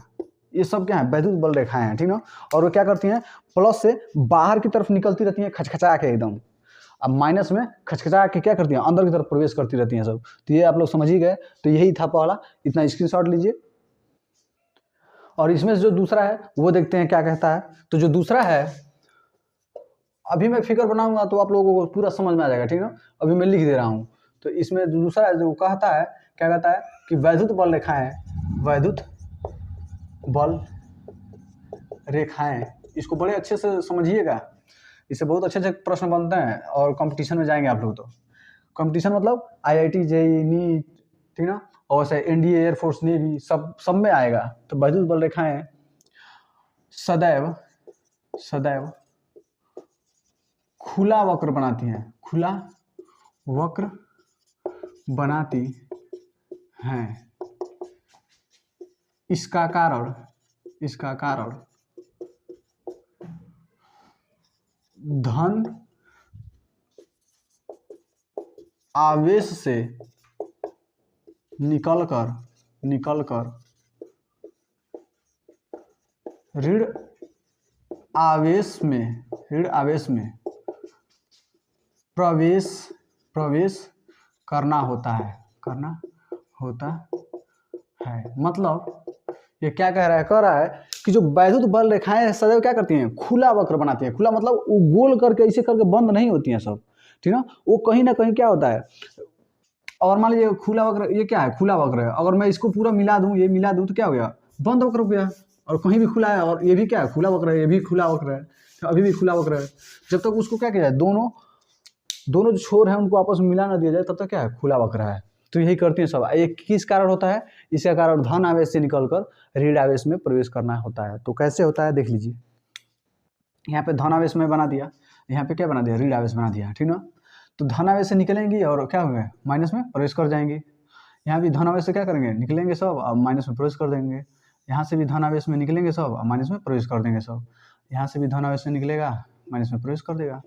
ये सब क्या है, वैद्युत बल रेखाएं हैं, ठीक ना। और वो क्या करती हैं, प्लस से बाहर की तरफ निकलती रहती हैं खचखचा के एकदम, अब माइनस में खचखचा के क्या करती हैं, अंदर की तरफ प्रवेश करती रहती हैं सब। तो ये आप लोग समझ ही गए। तो यही था पहला, इतना स्क्रीनशॉट लीजिए। और इसमें से जो दूसरा है वो देखते हैं क्या कहता है। तो जो दूसरा है, अभी मैं फिगर बनाऊंगा तो आप लोगों को पूरा समझ में आ जाएगा, ठीक है। अभी मैं लिख दे रहा हूँ। तो इसमें जो दूसरा है जो कहता है, क्या कहता है कि वैद्युत बल रेखाएं, वैद्युत बल रेखाएं, इसको बड़े अच्छे से समझिएगा, इससे बहुत अच्छे अच्छे प्रश्न बनते हैं और कंपटीशन में जाएंगे आप लोग। तो कंपटीशन मतलब IIT JEE नीट, ठीक ना, और से NDA एयरफोर्स नेवी सब में आएगा। तो वैद्युत बल रेखाएं सदैव सदैव खुला वक्र बनाती हैं, खुला वक्र बनाती हैं। इसका कारण धन आवेश से निकलकर ऋण आवेश में प्रवेश करना होता है मतलब ये क्या कह रहा है कि जो वैद्युत बल रेखाएं सदैव क्या करती हैं, खुला वक्र बनाती हैं। खुला मतलब वो गोल करके ऐसे करके बंद नहीं होती हैं सब, ठीक ना। वो कहीं ना कहीं क्या होता है, और मान लीजिए खुला वक्र, ये क्या है, खुला वक्र है, अगर मैं इसको पूरा मिला दूं, ये मिला दूं तो क्या हो गया, बंद वक्र हो गया। और कहीं भी खुला है, और ये भी क्या है, खुला वक्र है, ये भी खुला वक्र है, अभी भी खुला वक्र है। जब तक उसको क्या किया जाए, दोनों जो छोर है उनको आपस में मिला ना दिया जाए, तब तक क्या है, खुला वक्र है। तो यही करती हैं सब। ये किस कारण होता है, इसका कारण धन आवेश से निकलकर ऋण आवेश में प्रवेश करना होता है। तो कैसे होता है देख लीजिए, यहाँ पे धन आवेश में बना दिया, यहाँ पे क्या बना दिया, ऋण आवेश बना दिया, ठीक ना। तो धन आवेश से निकलेंगी और क्या होंगे, माइनस में प्रवेश कर जाएंगे। यहाँ भी धन आवेश से क्या करेंगे, निकलेंगे सब और माइनस में प्रवेश कर देंगे। यहाँ से भी धन आवेश में निकलेंगे सब और माइनस में प्रवेश कर देंगे सब। यहाँ से भी धन आवेश से निकलेगा, माइनस में प्रवेश कर देगा।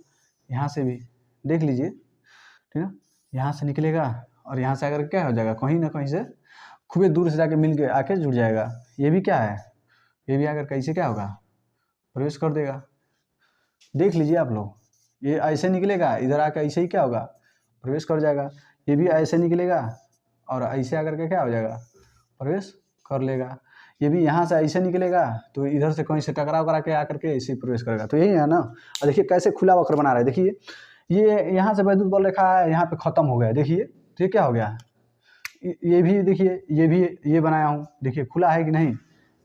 यहाँ से भी देख लीजिए, ठीक है, यहाँ से निकलेगा और यहाँ से आकर क्या हो जाएगा, कहीं ना कहीं से खूब दूर से जाके मिल के आके जुड़ जाएगा। ये भी क्या है, ये भी आकर कैसे क्या होगा, प्रवेश कर देगा। देख लीजिए आप लोग, ये ऐसे निकलेगा, इधर आकर ऐसे ही क्या होगा, प्रवेश कर जाएगा। ये भी ऐसे निकलेगा और ऐसे आकर के क्या हो जाएगा, प्रवेश कर लेगा। ये भी यहाँ से ऐसे निकलेगा तो इधर से कहीं से टकराव करा के आकर के ऐसे प्रवेश करेगा। तो यही है ना। और देखिए कैसे खुला वक्र बना रहा है, देखिए ये यहाँ से वैद्युत बल रेखा है, यहाँ पे खत्म हो गया, देखिए तो ये क्या हो गया, ये भी देखिए, ये भी ये बनाया हूँ, देखिए खुला है कि नहीं।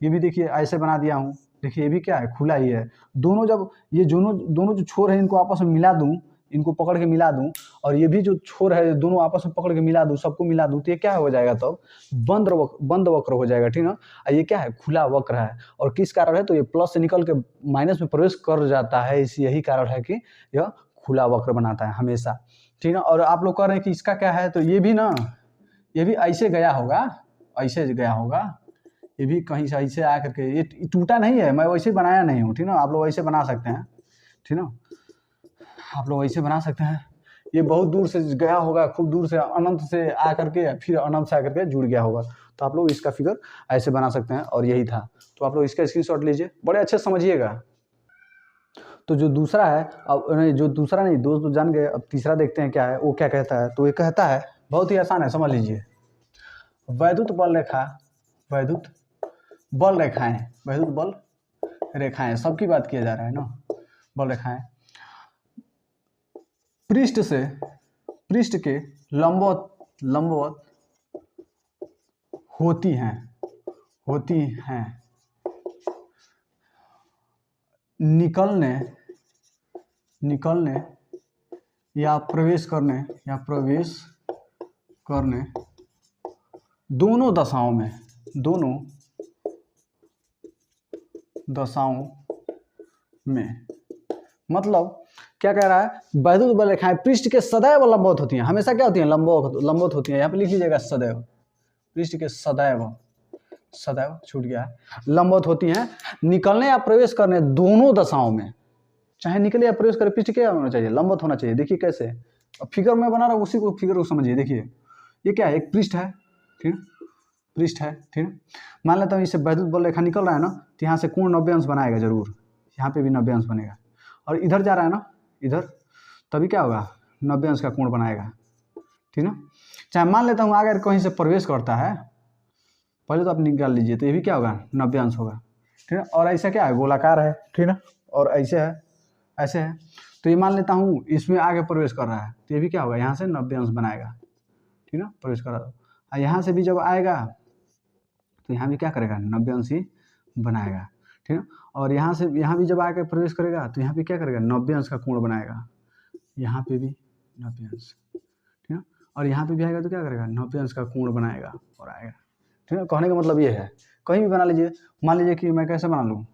ये भी देखिए ऐसे बना दिया हूँ, देखिए ये भी क्या है, खुला ही है। दोनों जब ये दोनों जो छोर है इनको आपस में मिला दूँ, इनको पकड़ के मिला दूं, और ये भी जो छोर है दोनों आपस में पकड़ के मिला दूं, सबको मिला दूं, तो ये क्या हो जाएगा, तब बंद वक्र हो जाएगा, ठीक ना। ये क्या है, खुला वक्र है। और किस कारण है, तो ये प्लस से निकल के माइनस में प्रवेश कर जाता है, यही कारण है कि यह खुला वक्र बनाता है हमेशा, ठीक ना। और आप लोग कह रहे हैं कि इसका क्या है, तो ये भी ना, ये भी ऐसे गया होगा, ये भी कहीं से ऐसे आ करके, ये टूटा नहीं है, मैं वैसे बनाया नहीं हूँ, ठीक ना। आप लोग वैसे बना सकते हैं, ठीक ना, आप लोग ऐसे बना सकते हैं। ये बहुत दूर से गया होगा, खूब दूर से अनंत से आ करके फिर अनंत से आकर के जुड़ गया होगा। तो आप लोग इसका फिगर ऐसे बना सकते हैं, और यही था। तो आप लोग इसका स्क्रीनशॉट लीजिए, बड़े अच्छे समझिएगा। तो जो दूसरा है, अब नहीं, जो दूसरा नहीं, दो तो जान गए, अब तीसरा देखते हैं क्या है, वो क्या कहता है। तो ये कहता है, बहुत ही आसान है, समझ लीजिए। वैद्युत बल रेखाएं, सबकी बात किया जा रहा है ना, बल रेखाएं पृष्ठ के लंबवत होती हैं निकलने या प्रवेश करने दोनों दशाओं में मतलब क्या कह रहा है, वैद्युत बल रेखाएं पृष्ठ के सदैव लंबवत होती हैं, हमेशा क्या होती हैं, लंबवत होती हैं। यहाँ पे लिख लीजिएगा सदैव, पृष्ठ के सदैव, सदैव छूट गया है, लंबवत होती हैं, निकलने या प्रवेश करने दोनों दशाओं में, चाहे निकले या प्रवेश करे, पृष्ठ क्या होना चाहिए, लंबवत होना चाहिए। देखिए कैसे, अब फिगर में बना रहा हूँ, उसी को फिगर को समझिए। देखिए ये क्या है, एक पृष्ठ है, ठीक है, पृष्ठ है, ठीक है। मान लेता हूँ इससे वैद्युत बल रेखा निकल रहा है ना, तो यहाँ से कोण 90 अंश बनाएगा जरूर, यहाँ पे भी 90 अंश बनेगा, और इधर जा रहा है ना, इधर, तभी क्या होगा, 90 अंश का कोण बनाएगा, ठीक है। चाहे मान लेता हूँ अगर कहीं से प्रवेश करता है, पहले तो आप निकाल लीजिए, तो ये भी क्या होगा, 90 अंश होगा, ठीक है। और ऐसा क्या है, गोलाकार है, ठीक है, और ऐसे है, ऐसे है, तो ये मान लेता हूँ इसमें आगे प्रवेश कर रहा है, तो ये भी क्या होगा, यहाँ से 90 अंश बनाएगा, ठीक है, प्रवेश कर रहा है। और यहाँ से भी जब आएगा तो यहाँ भी क्या करेगा, 90 अंश ही बनाएगा, ठीक है। और यहाँ से यहाँ भी जब आके प्रवेश करेगा तो यहाँ पे क्या करेगा, 90 अंश का कोण बनाएगा, यहाँ पे भी 90 अंश, ठीक है। और यहाँ पे भी आएगा तो क्या करेगा, 90 अंश का कोण बनाएगा और आएगा, ठीक है। कहने का मतलब ये है, कहीं भी बना लीजिए, मान लीजिए कि मैं कैसे बना लूँ,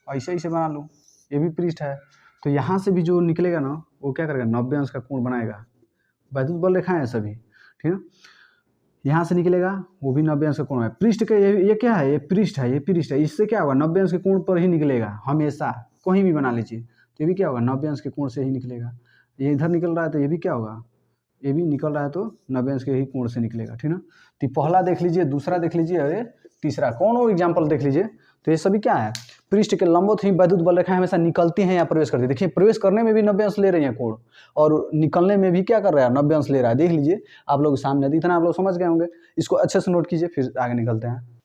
ऐसे ऐसे बना लूँ, ये भी पृष्ठ है, तो यहाँ से भी जो निकलेगा ना, वो क्या करेगा, 90 अंश का कोण बनाएगा, वैद्युत बल रेखाएं हैं सभी, ठीक है। यहाँ से निकलेगा, वो भी 90 अंश का कोण है, पृष्ठ के ये क्या है, ये पृष्ठ है, ये पृष्ठ है, इससे क्या होगा, 90 अंश के कोण पर ही निकलेगा हमेशा, कहीं भी बना लीजिए, तो ये भी क्या होगा, 90 अंश के कोण से ही निकलेगा। ये इधर निकल रहा है तो ये भी क्या होगा, ये भी निकल रहा है तो 90 अंश के ही कोण से निकलेगा, ठीक है। तो पहला देख लीजिए, दूसरा देख लीजिए, और तीसरा कौन हो एग्जाम्पल देख लीजिए, तो ये सभी क्या है, पृष्ठ के लंबवत ही वैद्युत बल रेखाएं हमेशा निकलती हैं या प्रवेश करती है। देखिए प्रवेश करने में भी 90 अंश ले रही हैं कोण, और निकलने में भी क्या कर रहा है, 90 अंश ले रहा है, देख लीजिए आप लोग सामने, इतना आप लोग समझ गए होंगे, इसको अच्छे से नोट कीजिए, फिर आगे निकलते हैं।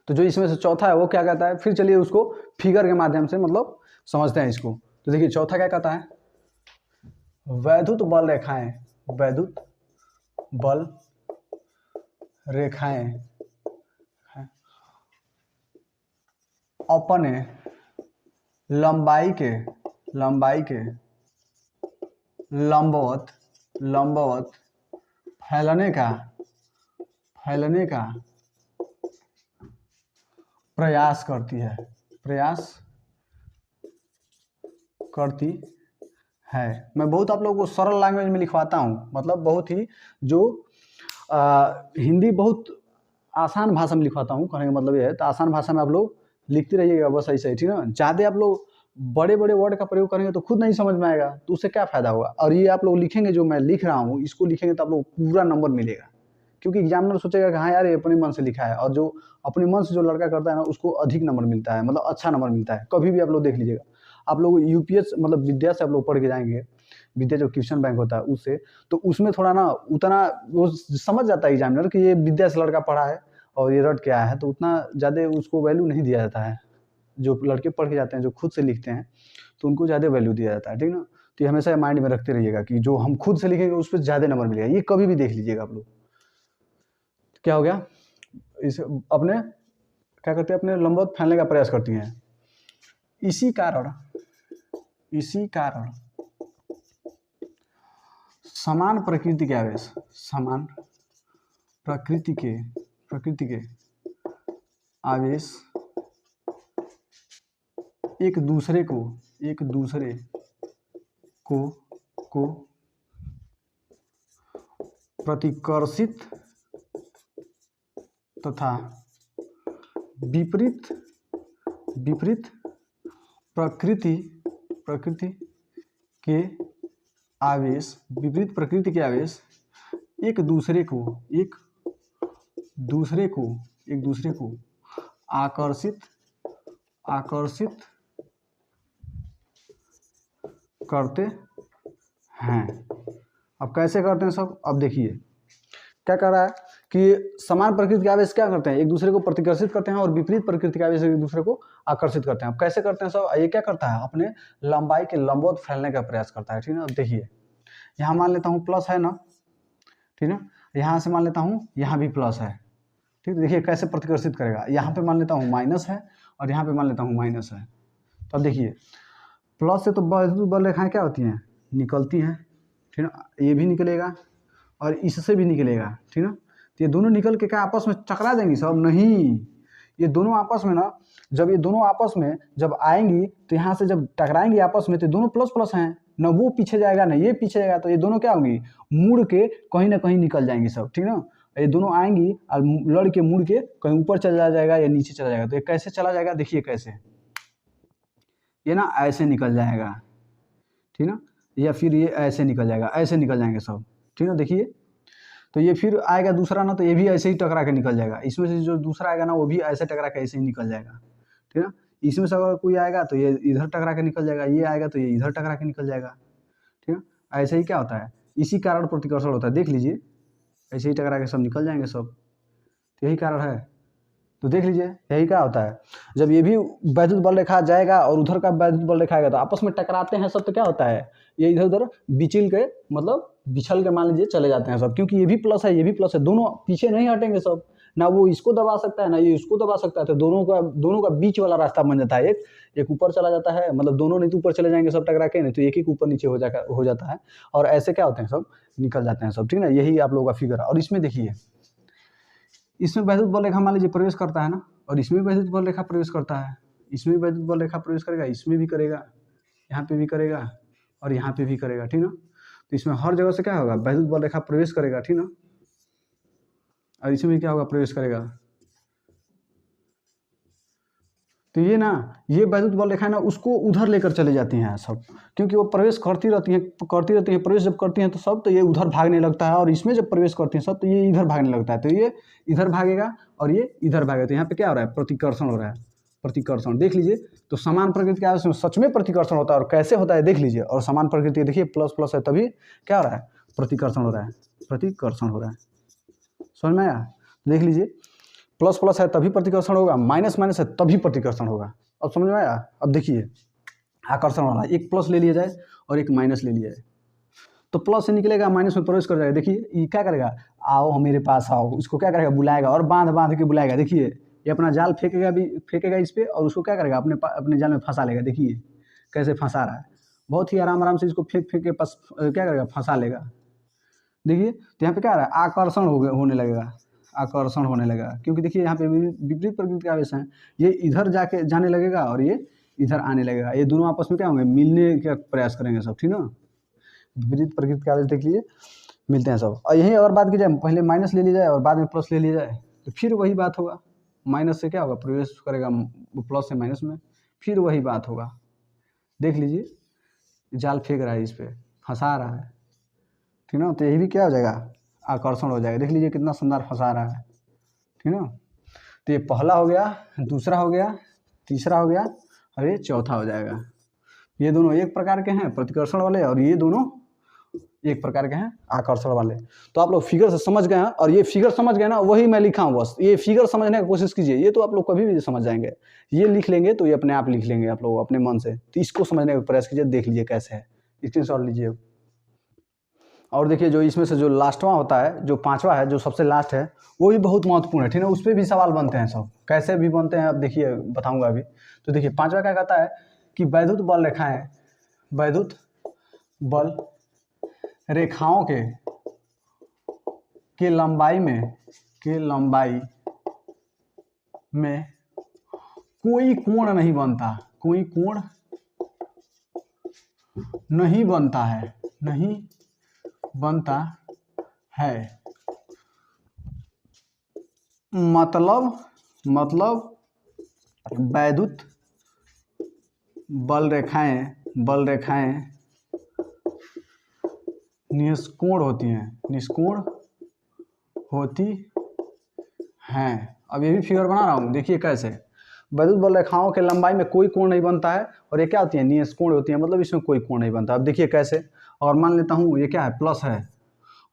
तो जो इसमें से चौथा है वो क्या कहता है, फिर चलिए उसको फिगर के माध्यम से मतलब समझते हैं इसको। तो देखिए चौथा क्या कहता है, वैद्युत बल रेखाएं, वैद्युत बल रेखाएं अपने लंबाई के लंबवत फैलने का प्रयास करती है। मैं बहुत आप लोगों को सरल लैंग्वेज में लिखवाता हूँ, मतलब बहुत ही जो हिंदी बहुत आसान भाषा में लिखवाता हूँ, कहने का मतलब ये है, तो आसान भाषा में आप लोग लिखते रहिएगा बस ऐसे ही, ठीक है ना। ज़्यादा आप लोग बड़े बड़े वर्ड का प्रयोग करेंगे तो खुद नहीं समझ में आएगा, तो उससे क्या फ़ायदा होगा। और ये आप लोग लिखेंगे, जो मैं लिख रहा हूँ इसको लिखेंगे तो आप लोग पूरा नंबर मिलेगा, क्योंकि एग्जामिनर सोचेगा कि हाँ यार ये अपने मन से लिखा है, और जो अपने मन से जो लड़का करता है ना उसको अधिक नंबर मिलता है, मतलब अच्छा नंबर मिलता है। कभी भी आप लोग देख लीजिएगा, आप लोग यूपीएस मतलब विद्या से आप लोग पढ़ के जाएंगे, विद्या जो क्वेश्चन बैंक होता है उससे, तो उसमें थोड़ा ना उतना वो समझ जाता है एग्जामिनर कि ये विद्या से लड़का पढ़ा है और ये रट के आया है, तो उतना ज़्यादा उसको वैल्यू नहीं दिया जाता है। जो लड़के पढ़ के जाते हैं, जो खुद से लिखते हैं, तो उनको ज़्यादा वैल्यू दिया जाता है, ठीक ना। तो ये हमेशा माइंड में रखते रहिएगा कि जो हम खुद से लिखेंगे उस पर ज़्यादा नंबर मिलेगा, ये कभी भी देख लीजिएगा आप लोग। क्या हो गया, इस अपने क्या करते हैं, अपने लंबवत फैलने का प्रयास करती हैं। इसी कारण समान प्रकृति के आवेश, समान प्रकृति के आवेश एक दूसरे को प्रतिकर्षित तथा विपरीत प्रकृति के आवेश, विपरीत प्रकृति के आवेश एक दूसरे को आकर्षित करते हैं। अब कैसे करते हैं सब, अब देखिए क्या कर रहा है कि समान प्रकृति के आवेश क्या करते हैं, एक दूसरे को प्रतिकर्षित करते हैं, और विपरीत प्रकृति के आवेश एक दूसरे को आकर्षित करते हैं। अब कैसे करते हैं सब, ये क्या करता है, अपने लंबाई के लंबवत फैलने का प्रयास करता है, ठीक है। अब देखिए यहाँ मान लेता हूँ प्लस है ना, ठीक है, यहाँ से मान लेता हूँ यहाँ भी प्लस है, ठीक है। देखिए कैसे प्रतिकर्षित करेगा, यहाँ पे मान लेता हूँ माइनस है और यहाँ पे मान लेता हूँ माइनस है। तो अब देखिए प्लस से तो वैद्युत बल रेखाएं क्या होती हैं, निकलती हैं, ठीक है। ये भी निकलेगा और इससे भी निकलेगा, ठीक है। तो ये दोनों निकल के क्या आपस में टकरा देंगी सब, नहीं, ये दोनों आपस में ना, जब ये दोनों आपस में जब आएंगी तो यहाँ से जब टकराएंगी आपस में तो दोनों प्लस प्लस हैं, ना वो पीछे जाएगा ना ये पीछे जाएगा, तो ये दोनों क्या होंगी, मुड़ के कहीं ना कहीं निकल जाएंगी सब, ठीक ना। ये दोनों आएंगी और लड़ के मुड़ के कहीं ऊपर चला जाएगा या नीचे चला जाएगा। तो ये कैसे चला जाएगा, देखिए कैसे, ये ना ऐसे निकल जाएगा, ठीक ना, या फिर ये ऐसे निकल जाएगा, ऐसे निकल जाएंगे सब, ठीक ना। देखिए तो ये फिर आएगा दूसरा ना, तो ये भी ऐसे ही टकरा के निकल जाएगा। इसमें से जो दूसरा आएगा ना वो भी ऐसे टकरा के ऐसे ही निकल जाएगा, ठीक ना। इसमें से अगर कोई आएगा तो ये इधर टकरा के निकल जाएगा, ये आएगा तो ये इधर टकरा के निकल जाएगा, ठीक है। ऐसे ही क्या होता है, इसी कारण प्रतिकर्षण होता है, देख लीजिए ऐसे ही टकरा के सब निकल जाएंगे सब, तो यही कारण है। तो देख लीजिए यही क्या होता है, जब ये भी वैद्युत बल रेखा जाएगा और उधर का वैद्युत बल रेखा आएगा तो आपस में टकराते हैं सब, तो क्या होता है, ये इधर उधर बिचिल के मतलब बिछल के मान लीजिए चले जाते हैं सब, क्योंकि ये भी प्लस है ये भी प्लस है, दोनों पीछे नहीं हटेंगे सब, ना वो इसको दबा सकता है ना ये इसको दबा सकता है, तो दोनों का बीच वाला रास्ता बन जाता है, एक ऊपर चला जाता है, मतलब दोनों नहीं तो ऊपर चले जाएंगे सब टकरा के, नहीं तो एक ही ऊपर नीचे हो जाता है, और ऐसे क्या होते हैं सब निकल जाते हैं सब, ठीक ना। यही आप लोगों का फिगर है। और इसमें देखिए, इसमें वैद्युत बल रेखा मान लीजिए प्रवेश करता है ना, और इसमें भी वैद्युत बल रेखा प्रवेश करता है, इसमें भी वैद्युत बल रेखा प्रवेश करेगा, इसमें भी करेगा, यहाँ पे भी करेगा और यहाँ पे भी करेगा, ठीक ना। तो इसमें हर जगह से क्या होगा, वैद्युत बल रेखा प्रवेश करेगा, ठीक ना, और इसमें भी क्या होगा, प्रवेश करेगा। तो ये ना, ये वैद्युत बल रेखा है ना, उसको उधर लेकर चले जाती हैं सब, क्योंकि वो प्रवेश करती रहती हैं, प्रवेश जब करती हैं तो सब, तो ये उधर भागने लगता है, और इसमें जब प्रवेश करती हैं सब तो ये इधर भागने लगता है, तो ये इधर भागेगा और ये इधर भागेगा। तो यहाँ पे क्या हो रहा है, प्रतिकर्षण हो रहा है, प्रतिकर्षण देख लीजिए। तो समान प्रकृति का उसमें सच में प्रतिकर्षण होता है, और कैसे होता है देख लीजिए। और समान प्रकृति देखिए प्लस प्लस है तभी क्या हो रहा है, प्रतिकर्षण हो रहा है, प्रतिकर्षण हो रहा है, समझ में आया। देख लीजिए प्लस प्लस है तभी प्रतिकर्षण होगा, माइनस माइनस है तभी प्रतिकर्षण होगा। अब समझ में आया। अब देखिए आकर्षण वाला, एक प्लस ले लिया जाए और एक माइनस ले लिया जाए, तो प्लस से निकलेगा माइनस में प्रवेश कर जाएगा। देखिए ये क्या करेगा, आओ मेरे पास आओ, इसको क्या करेगा, बुलाएगा और बांध बांध के बुलाएगा। देखिए ये अपना जाल फेंकेगा इस पर, और उसको क्या करेगा, अपने जाल में फंसा लेगा। देखिए कैसे फंसा रहा है, बहुत ही आराम से इसको फेंक के पास क्या करेगा, फंसा लेगा। देखिए तो यहाँ पे क्या आ रहा है, आकर्षण होने लगेगा, आकर्षण होने लगा, क्योंकि देखिए यहाँ पे विपरीत प्रकृति का आवेश है, ये इधर जाने लगेगा और ये इधर आने लगेगा, ये दोनों आपस में क्या होंगे, मिलने का प्रयास करेंगे सब, ठीक ना। विपरीत प्रकृति का आवेश देख लीजिए, मिलते हैं सब। और यही अगर बात की जाए, पहले माइनस ले लिया जाए और बाद में प्लस ले लिया जाए, तो फिर वही बात होगा, माइनस से क्या होगा, प्रवेश करेगा प्लस से माइनस में, फिर वही बात होगा। देख लीजिए जाल फेंक रहा है, इस पर फंसा रहा है, ठीक ना। तो यही भी क्या हो जाएगा, आकर्षण हो जाएगा। देख लीजिए कितना शानदार फंसा रहा है, ठीक ना। तो ये पहला हो गया, दूसरा हो गया, तीसरा हो गया और ये चौथा हो जाएगा। ये दोनों एक प्रकार के हैं प्रतिकर्षण वाले, और ये दोनों एक प्रकार के हैं आकर्षण वाले। तो आप लोग फिगर से समझ गए हैं, और ये फिगर समझ गए ना, वही मैं लिखा हूँ, बस ये फिगर समझने की कोशिश कीजिए, ये तो आप लोग कभी भी समझ जाएंगे, ये लिख लेंगे तो ये अपने आप लिख लेंगे आप लोग अपने मन से। तो इसको समझने का प्रयास कीजिए, देख लीजिए कैसे है, स्क्रीनशॉट लीजिए। और देखिए जो इसमें से जो लास्टवां होता है, जो पांचवा है, जो सबसे लास्ट है, वो भी बहुत महत्वपूर्ण है, ठीक है। उस पर भी सवाल बनते हैं सब, कैसे भी बनते हैं अब देखिए बताऊंगा अभी। तो देखिए पांचवा क्या कहता है कि वैद्युत बल रेखाएं, वैद्युत बल रेखाओं के लंबाई में कोई कोण नहीं बनता, कोई कोण नहीं बनता है, नहीं बनता है। मतलब वैद्युत बल रेखाएं निष्कोण होती हैं। अब ये भी फिगर बना रहा हूँ, देखिए कैसे। वैद्युत बल रेखाओं के लंबाई में कोई कोण नहीं बनता है, और ये क्या होती है, निष्कोण होती है, मतलब इसमें कोई कोण नहीं बनता। अब देखिए कैसे, और मान लेता हूँ ये क्या है, प्लस है,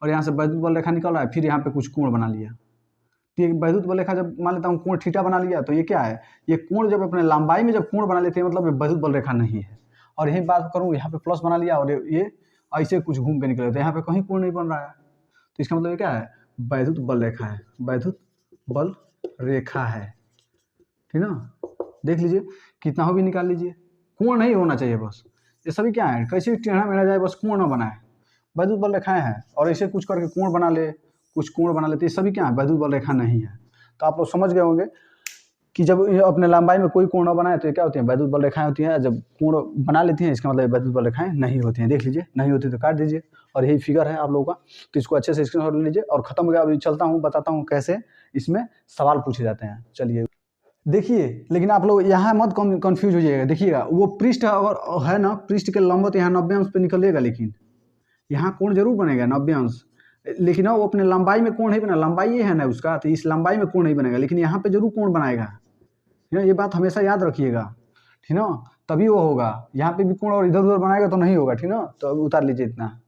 और यहाँ से वैद्युत बल रेखा निकल रहा है, फिर यहाँ पे कुछ कोण बना लिया। तो ये वैद्युत बल रेखा जब मान लेता हूँ कोण थीटा बना लिया, तो ये क्या है, ये कोण जब अपने लंबाई में जब कोण बना लेते हैं, मतलब ये वैद्युत बल रेखा नहीं है। और यही बात करूँ, यहाँ पे प्लस बना लिया और ये ऐसे कुछ घूम के निकले, तो यहाँ पे कहीं कोण नहीं बन रहा है, तो इसका मतलब ये क्या है, वैद्युत बल रेखा है, वैद्युत बल रेखा है, ठीक है ना। देख लीजिए कितना हो भी निकाल लीजिए, कोण नहीं होना चाहिए बस। ये सभी क्या है, कैसे भी टेढ़ा मेढ़ा जाए, बस कोण ना बनाए, वैद्युत बल रेखाएं हैं। और ऐसे कुछ करके कोण बना ले, कुछ कोण बना लेते, ये सभी क्या है, वैद्युत बल रेखा नहीं है। तो आप लोग समझ गए होंगे कि जब ये अपने लंबाई में कोई कोण न बनाए तो ये क्या होती है, वैद्युत बल रेखाएं होती हैं। जब कोण बना लेती हैं इसका मतलब वैद्युत बल रेखाएं नहीं होती हैं। देख लीजिए, नहीं होती तो काट दीजिए। और यही फिगर है आप लोगों का, तो इसको अच्छे से स्क्रीनशॉट ले लीजिए। और खत्म हो गया। अभी चलता हूँ, बताता हूँ कैसे इसमें सवाल पूछे जाते हैं। चलिए देखिए, लेकिन आप लोग यहाँ मत कंफ्यूज हो जाइएगा। देखिएगा, वो पृष्ठ अगर है ना, पृष्ठ के लंबवत यहाँ 90 अंश पे निकलिएगा, लेकिन यहाँ कोण जरूर बनेगा 90 अंश, लेकिन ना वो अपने लंबाई में कोण नहीं बना, लंबाई ये है ना उसका, तो इस लंबाई में कोण नहीं बनेगा, लेकिन यहाँ पे जरूर कोण बनाएगा। ठीक है, ये बात हमेशा याद रखिएगा, ठीक ना, तभी वो होगा। यहाँ पे भी कोण और इधर उधर बनाएगा तो नहीं होगा, ठीक ना। तो उतार लीजिए इतना।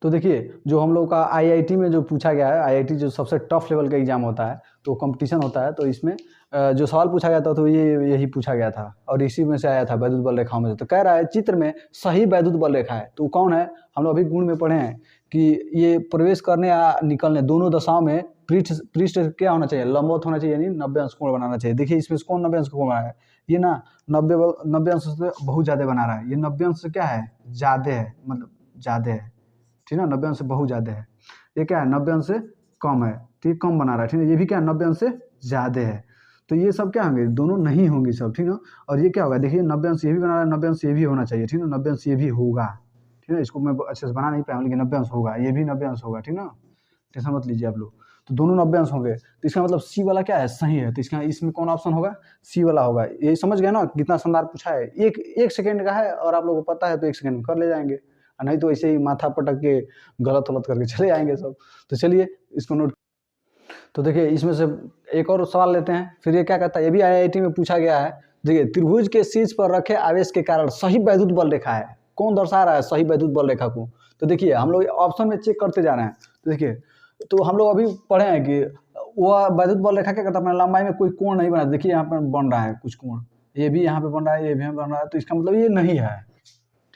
तो देखिए, जो हम लोग का आईआईटी में जो पूछा गया है, आईआईटी जो सबसे टफ लेवल का एग्जाम होता है, तो कंपटीशन होता है, तो इसमें जो सवाल पूछा गया था तो ये यही पूछा गया था, और इसी में से आया था वैद्युत बल रेखाओं में से। तो कह रहा है चित्र में सही वैद्युत बल रेखा है, तो कौन है। हम लोग अभी गुण में पढ़े हैं कि ये प्रवेश करने या निकलने दोनों दशाओं में पृष्ठ क्या होना चाहिए, लंबवत होना चाहिए, यानी 90 अंश कोण बनाना चाहिए। देखिए इसमें से कौन 90 अंश कोण बना है, ये ना 90 अंश से बहुत ज़्यादा बना रहा है। ये 90 अंश से क्या है, ज़्यादा है, मतलब ज़्यादा है, ठीक है। 90 अंश से बहुत ज़्यादा है। ये क्या है, 90 अंश से कम है, तो ये कम बना रहा है, ठीक है। ये भी क्या है, 90 अंश से ज़्यादा है। तो ये सब क्या होंगे, दोनों नहीं होंगे सब, ठीक है। और ये क्या होगा, देखिए 90 अंश ये भी बना रहा है, 90 अंश ये भी होना चाहिए, ठीक है। 90 अंश ये भी होगा, ठीक है। इसको मैं अच्छे से बना नहीं पाया, लेकिन 90 अंश होगा, ये भी 90 अंश होगा, ठीक ना। टेंशन मत लीजिए आप लोग। तो दोनों 90 अंश होंगे, तो इसका मतलब सी वाला क्या है, सही है। तो इसका इसमें कौन ऑप्शन होगा, सी वाला होगा। ये समझ गया ना, कितना शानदार पूछा है। एक सेकेंड का है, और आप लोगों को पता है तो 1 सेकेंड में कर ले जाएंगे, नहीं तो ऐसे ही माथा पटक के गलत वलत करके चले आएंगे सब। तो चलिए इसको नोट। तो देखिए इसमें से एक और सवाल लेते हैं। फिर ये क्या कहता है, ये भी आईआईटी में पूछा गया है। देखिए, त्रिभुज के शीर्ष पर रखे आवेश के कारण सही वैद्युत बल रेखा है, कौन दर्शा रहा है सही वैद्युत बल रेखा को। तो देखिए हम लोग ऑप्शन में चेक करते जा रहे हैं। तो देखिए, तो हम लोग अभी पढ़े हैं कि वह वैद्युत बल रेखा क्या करता है, अपने लंबाई में कोई कोण नहीं बना। देखिए यहाँ पर बन रहा है कुछ कोण, ये भी यहाँ पे बन रहा है, ये भी बन रहा है, तो इसका मतलब ये नहीं है,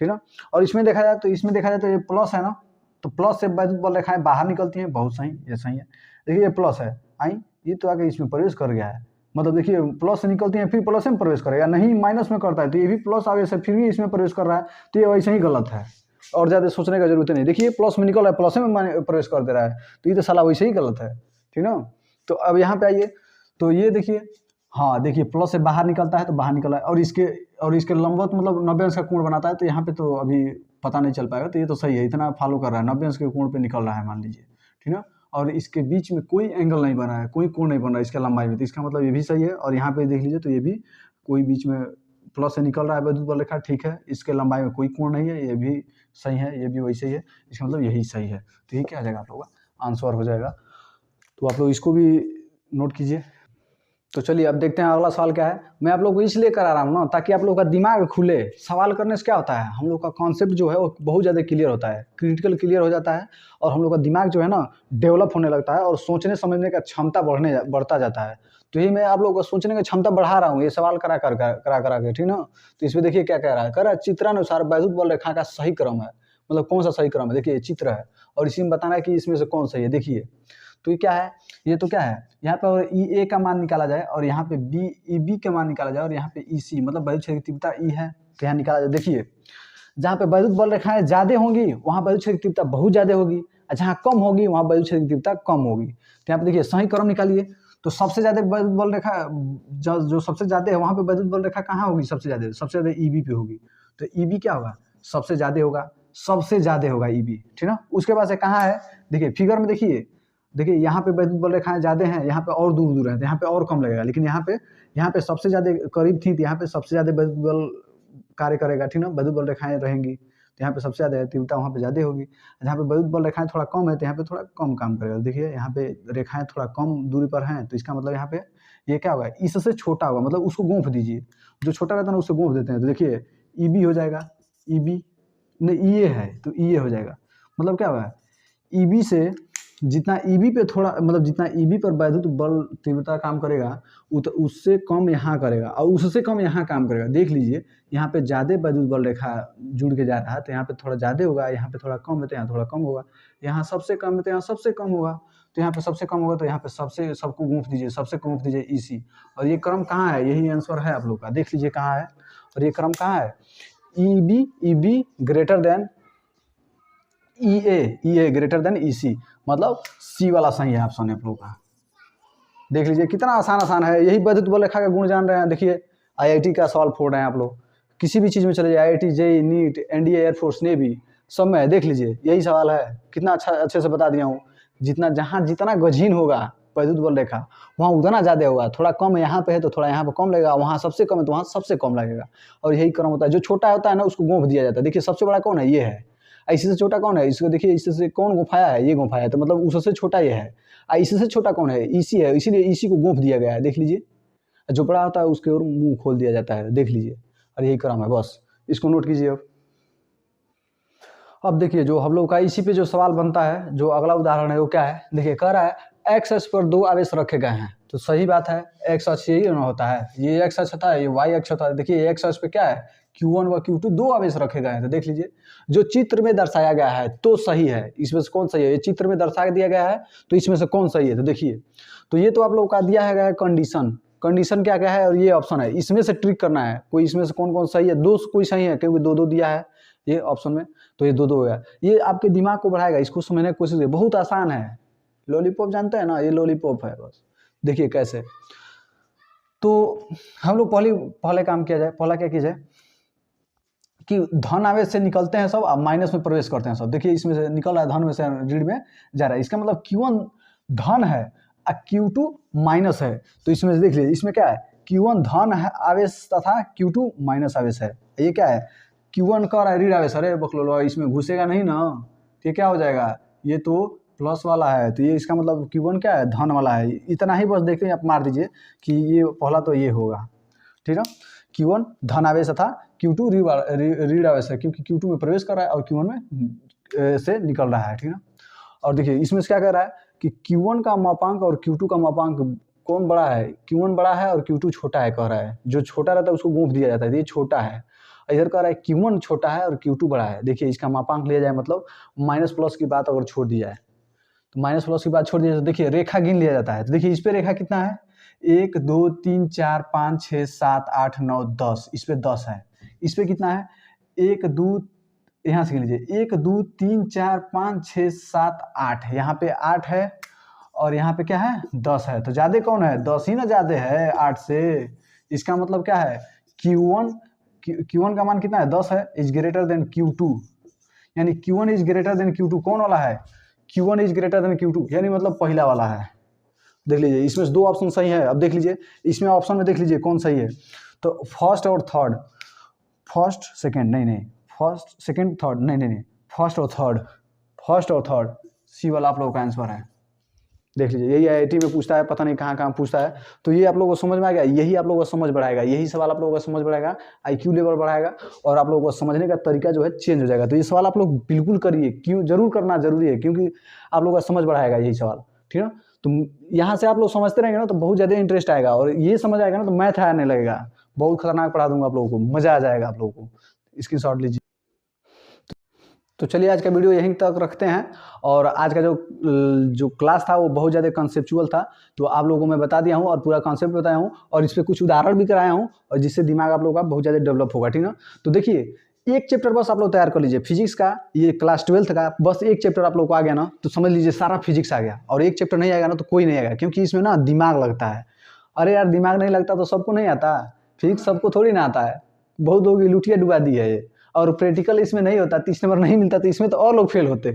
ठीक है। और इसमें देखा जाए तो ये प्लस है ना, तो प्लस से वैद्युत बल रेखाएं बाहर निकलती हैं, बहुत सही, ये सही है। देखिए ये प्लस है, आई ये तो आगे इसमें प्रवेश कर गया है, मतलब देखिए प्लस से निकलती हैं फिर प्लस में प्रवेश करेगा, नहीं माइनस में करता है, तो ये भी प्लस आवेश है फिर भी इसमें प्रवेश कर रहा है, तो ये वैसे ही गलत है, और ज़्यादा सोचने का जरूरत नहीं। देखिए प्लस में निकल रहा है, प्लस में प्रवेश कर दे रहा है, तो ये तो साला वैसे ही गलत है, ठीक ना। तो अब यहाँ पे आइए, तो ये देखिए, हाँ देखिए प्लस से बाहर निकलता है तो बाहर निकला है, और इसके लंबवत मतलब 90 अंश का कोण बनाता है, तो यहाँ पे तो अभी पता नहीं चल पाएगा, तो ये तो सही है, इतना फॉलो कर रहा है, 90 अंश के कोण पे निकल रहा है मान लीजिए, ठीक है। और इसके बीच में कोई एंगल नहीं बना है, कोई कोण नहीं बन रहा है इसके लंबाई में, तो इसका मतलब ये भी सही है। और यहाँ पे देख लीजिए, तो ये भी कोई बीच में प्लस से निकल रहा है वैद्युत बल रेखा, ठीक है। इसके लंबाई में कोई कोण नहीं है, ये भी सही है, ये भी वैसे ही है, इसका मतलब यही सही है। तो ये क्या आ जाएगा आप लोगों का आंसर हो जाएगा। तो आप लोग इसको भी नोट कीजिए। तो चलिए अब देखते हैं अगला सवाल क्या है। मैं आप लोग को इसलिए करा रहा हूँ ना, ताकि आप लोग का दिमाग खुले। सवाल करने से क्या होता है, हम लोग का कॉन्सेप्ट जो है वो बहुत ज़्यादा क्लियर होता है, क्रिटिकल क्लियर हो जाता है, और हम लोग का दिमाग जो है ना डेवलप होने लगता है, और सोचने समझने का क्षमता बढ़ता जाता है। तो ये मैं आप लोगों को सोचने की क्षमता बढ़ा रहा हूँ, ये सवाल करा के, ठीक ना। तो इसमें देखिए क्या कह रहा है, चित्रानुसार वैद्युत बल रेखा का सही क्रम है, मतलब कौन सा सही क्रम है। देखिए चित्र है, और इसी में बताना है कि इसमें से कौन सही है। देखिए तो ये क्या है, ये तो क्या है, यहाँ पे ई ए का मान निकाला जाए, और यहाँ पे बी ई बी का मान निकाला जाए, और यहाँ पे ई सी मतलब वैद्युत क्षेत्र की तीव्रता ई है, तो यहाँ निकाला जाए। देखिए जहाँ पे वैद्युत बल रेखाएं ज्यादा होंगी वहाँ वैद्युत क्षेत्र की तीव्रता बहुत ज्यादा होगी, और जहाँ कम होगी वहाँ वैद्युत क्षेत्र की तीव्रता कम होगी। तो यहाँ पे देखिए सही क्रम निकालिए। तो सबसे ज्यादा वैद्युत बल रेखा जो सबसे ज्यादा है, वहाँ पे वैद्युत बल रेखा कहाँ होगी, सबसे ज्यादा ई बी पे होगी। तो ई बी क्या होगा, सबसे ज्यादा होगा ई बी, ठीक ना। उसके बाद से कहाँ है, देखिए फिगर में देखिए यहाँ पे वैद्युत बल रेखाएं ज्यादा हैं, यहाँ पे और दूर है, तो यहाँ पे और कम लगेगा, लेकिन यहाँ पे सबसे ज्यादा करीब थी, तो यहाँ पे सबसे ज्यादा वैद्युत बल कार्य करेगा, ठीक ना। वैद्युत बल रेखाएं रहेंगी तो यहाँ पे सबसे ज्यादा तीव्रता वहाँ पे ज्यादा होगी। जहाँ पे वैद्युत बल रेखाएं थोड़ा कम है, तो यहाँ पे थोड़ा कम काम करेगा। देखिए यहाँ पे रेखाएं थोड़ा कम दूरी पर हैं, तो इसका मतलब यहाँ पे ये क्या होगा, इससे छोटा होगा, मतलब उसको गोंफ दीजिए, जो छोटा रहता है ना उससे गोंफ देते हैं। तो देखिए ई बी हो जाएगा, ई बी नहीं ई ए है, तो ई ए हो जाएगा। मतलब क्या होगा, ई बी से जितना ईबी पे थोड़ा, मतलब जितना ईबी पर वैद्युत बल तीव्रता काम करेगा उससे कम यहाँ करेगा, और उससे कम यहाँ काम करेगा। देख लीजिए यहाँ पे ज़्यादा वैद्युत बल रेखा जुड़ के जा रहा है, तो यहाँ पे थोड़ा ज़्यादा होगा, यहाँ पे थोड़ा कम है तो यहाँ थोड़ा कम होगा, यहाँ सबसे कम है तो यहाँ सबसे कम होगा, तो यहाँ पे सबसे कम होगा तो यहाँ पे सबको गोंफ दीजिए, सबसे गोंफ दीजिए ई सी। और ये क्रम कहाँ है, यही आंसर है आप लोग का, देख लीजिए कहाँ है। और ये क्रम कहाँ है, E B greater than E A greater than E C, मतलब सी वाला सही है ऑप्शन आप लोगों का। देख लीजिए कितना आसान आसान है। यही वैद्युत बल रेखा का गुण जान रहे हैं। देखिए IIT का सवाल फोड़ रहे हैं आप लोग, किसी भी चीज़ में चले जाए, IIT, JEE, NEET, NDA, air force, navy, सब में देख लीजिए यही सवाल है। कितना अच्छे से बता दिया हूँ। जितना गजीन होगा वैद्युत बल रेखा, वहाँ उतना ज़्यादा होगा। थोड़ा कम यहाँ पे है तो थोड़ा यहाँ पे कम लगेगा, वहाँ सबसे कम है तो वहाँ सबसे कम लगेगा। और यही क्रम होता है। जो छोटा होता है ना उसको गोंफ दिया जाता है। देखिए सबसे बड़ा कौन है, ये है। इससे छोटा कौन है, इसको देखिए, इससे कौन गुफाया है, ये गुफाया है, तो मतलब उससे छोटा ये है। इससे छोटा कौन है, EC है, इसीलिए EC को गोंफ दिया गया है। देख लीजिए, जो बड़ा होता है उसके और मुंह खोल दिया जाता है। देख लीजिए, और यही क्रम है, बस इसको नोट कीजिए। अब देखिए जो हम लोग का इसी पे जो सवाल बनता है, जो अगला उदाहरण है वो क्या है, देखिए कह रहा है x अक्ष पर 2 आवेश रखे गए हैं। तो सही बात है, x अक्ष यही होता है, ये x अक्ष होता है, ये y अक्ष होता है। देखिए x अक्ष पे क्या है, Q1 व Q2 2 आवेश रखे गए हैं। तो देख लीजिए जो चित्र में दर्शाया गया है तो सही है, इसमें से कौन सही है, ये चित्र में दर्शा दिया गया है तो इसमें से कौन सही है। तो देखिए, तो ये तो आप लोगों का दिया है कंडीशन क्या क्या है, और ये ऑप्शन है, इसमें से ट्रिक करना है कोई इसमें से कौन कौन सही है। दो कोई सही है क्योंकि 2 दिया है ये ऑप्शन में, तो ये 2 हो गया। ये आपके दिमाग को बढ़ाएगा, इसको समझने की कोशिश करिए, बहुत आसान है। लॉलीपॉप जानते हैं ना, ये लॉलीपॉप है बस। देखिए कैसे, तो हम लोग पहले काम किया जाए, पहला क्या किया जाए कि धन आवेश से निकलते हैं सब, अब माइनस में प्रवेश करते हैं सब। देखिए इसमें से निकल रहा है, धन में से ऋण में जा रहा है, इसका मतलब Q1 धन है और Q2 माइनस है। तो इसमें से देख लीजिए, इसमें क्या है, Q1 धन है आवेश तथा Q2 माइनस आवेश है। ये क्या है, Q1 का ऋण आवेश, अरे बकलोल इसमें घुसेगा नहीं ना, ये क्या हो जाएगा, ये तो प्लस वाला है, तो ये इसका मतलब Q1 क्या है, धन वाला है। इतना ही बस देखते हैं, आप मार दीजिए कि ये पहला तो ये होगा, ठीक है। Q1 धन आवेश तथा Q2 ऋण आवेश है, क्योंकि Q2 में प्रवेश कर रहा है और Q1 में से निकल रहा है, ठीक है। और देखिए इसमें से क्या कह रहा है कि Q1 का मापांक और Q2 का मापांक कौन बड़ा है, Q1 बड़ा है और Q2 छोटा है, कह रहा है। जो छोटा रहता है उसको गोंफ दिया जाता है, ये छोटा है। इधर कह रहा है Q1 छोटा है और Q2 बड़ा है। देखिए इसका मापांक लिया जाए, मतलब माइनस प्लस की बात अगर छोड़ दी जाए, तो माइनस प्लस की बात छोड़ दी जाए तो देखिए रेखा गिन लिया जाता है। तो देखिए इस पे रेखा कितना है, 1 2 3 4 5 6 7 8 9 10, इस पे 10 है। इस पे कितना है, 1 2, यहाँ से गिन लीजिए, 1 2 3 4 5 6 7 8, यहाँ पे 8 है और यहाँ पे क्या है, 10 है। तो ज्यादा कौन है, 10 ही ना ज्यादा है 8 से। इसका मतलब क्या है, Q1 का मान कितना है, 10 है, इज ग्रेटर देन Q2, यानी Q1 is greater than Q2। कौन वाला है, Q1 is greater than Q2, यानी मतलब पहला वाला है। देख लीजिए इसमें से 2 ऑप्शन सही है। अब देख लीजिए इसमें ऑप्शन में देख लीजिए कौन सही है, तो फर्स्ट और थर्ड, फर्स्ट सेकंड नहीं, फर्स्ट सेकंड थर्ड नहीं, फर्स्ट और थर्ड, सी वाला आप लोगों का आंसर है। देख लीजिए यही IIT में पूछता है, पता नहीं कहाँ पूछता है। तो ये आप लोगों को समझ में आ गया, यही आप लोगों को समझ बढ़ाएगा, यही सवाल आप लोगों को समझ बढ़ाएगा, IQ लेवल बढ़ाएगा और आप लोगों को समझने का तरीका जो है चेंज हो जाएगा। तो ये सवाल आप लोग बिल्कुल करिए, क्यों जरूर करना जरूरी है, क्योंकि आप लोगों का समझ बढ़ाएगा यही सवाल, ठीक है। तो यहाँ से आप लोग समझते रहेंगे ना तो बहुत ज़्यादा इंटरेस्ट आएगा, और ये समझ आएगा ना तो मैथ आने लगेगा। बहुत खतरनाक पढ़ा दूंगा आप लोगों को, मज़ा आ जाएगा आप लोगों को। स्क्रीनशॉट लीजिए। तो चलिए आज का वीडियो यहीं तक रखते हैं। और आज का जो क्लास था वो बहुत ज़्यादा कंसेप्चुअल था, तो आप लोगों को मैं बता दिया हूँ और पूरा कॉन्सेप्ट बताया हूँ, और इस पर कुछ उदाहरण भी कराया हूँ, और जिससे दिमाग आप लोगों का बहुत ज़्यादा डेवलप होगा, ठीक है। तो देखिए एक चैप्टर बस आप लोग तैयार कर लीजिए, फिजिक्स का, ये क्लास 12th का बस एक चैप्टर आप लोग को आ गया ना तो समझ लीजिए सारा फिजिक्स आ गया। और एक चैप्टर नहीं आएगा ना तो कोई नहीं आएगा, क्योंकि इसमें ना दिमाग लगता है। अरे यार दिमाग नहीं लगता तो सबको नहीं आता, फिजिक्स सबको थोड़ी ना आता है, बहुत लोगों की लुटिया डुबा दी है ये। और प्रैक्टिकल इसमें नहीं होता, 30 नंबर नहीं मिलता, तो इसमें तो और लोग फेल होते,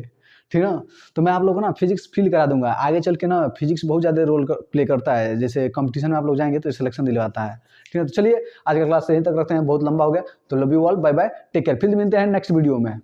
ठीक है। तो मैं आप लोगों को ना फिजिक्स फील करा दूंगा आगे चल के ना, फिजिक्स बहुत ज़्यादा रोल प्ले करता है, जैसे कंपटीशन में आप लोग जाएंगे तो सिलेक्शन दिलवाता है, ठीक है। तो चलिए आज का क्लास यहीं तक रखते हैं, बहुत लंबा हो गया, तो love you all, bye bye, take care, फिर मिलते हैं नेक्स्ट वीडियो में।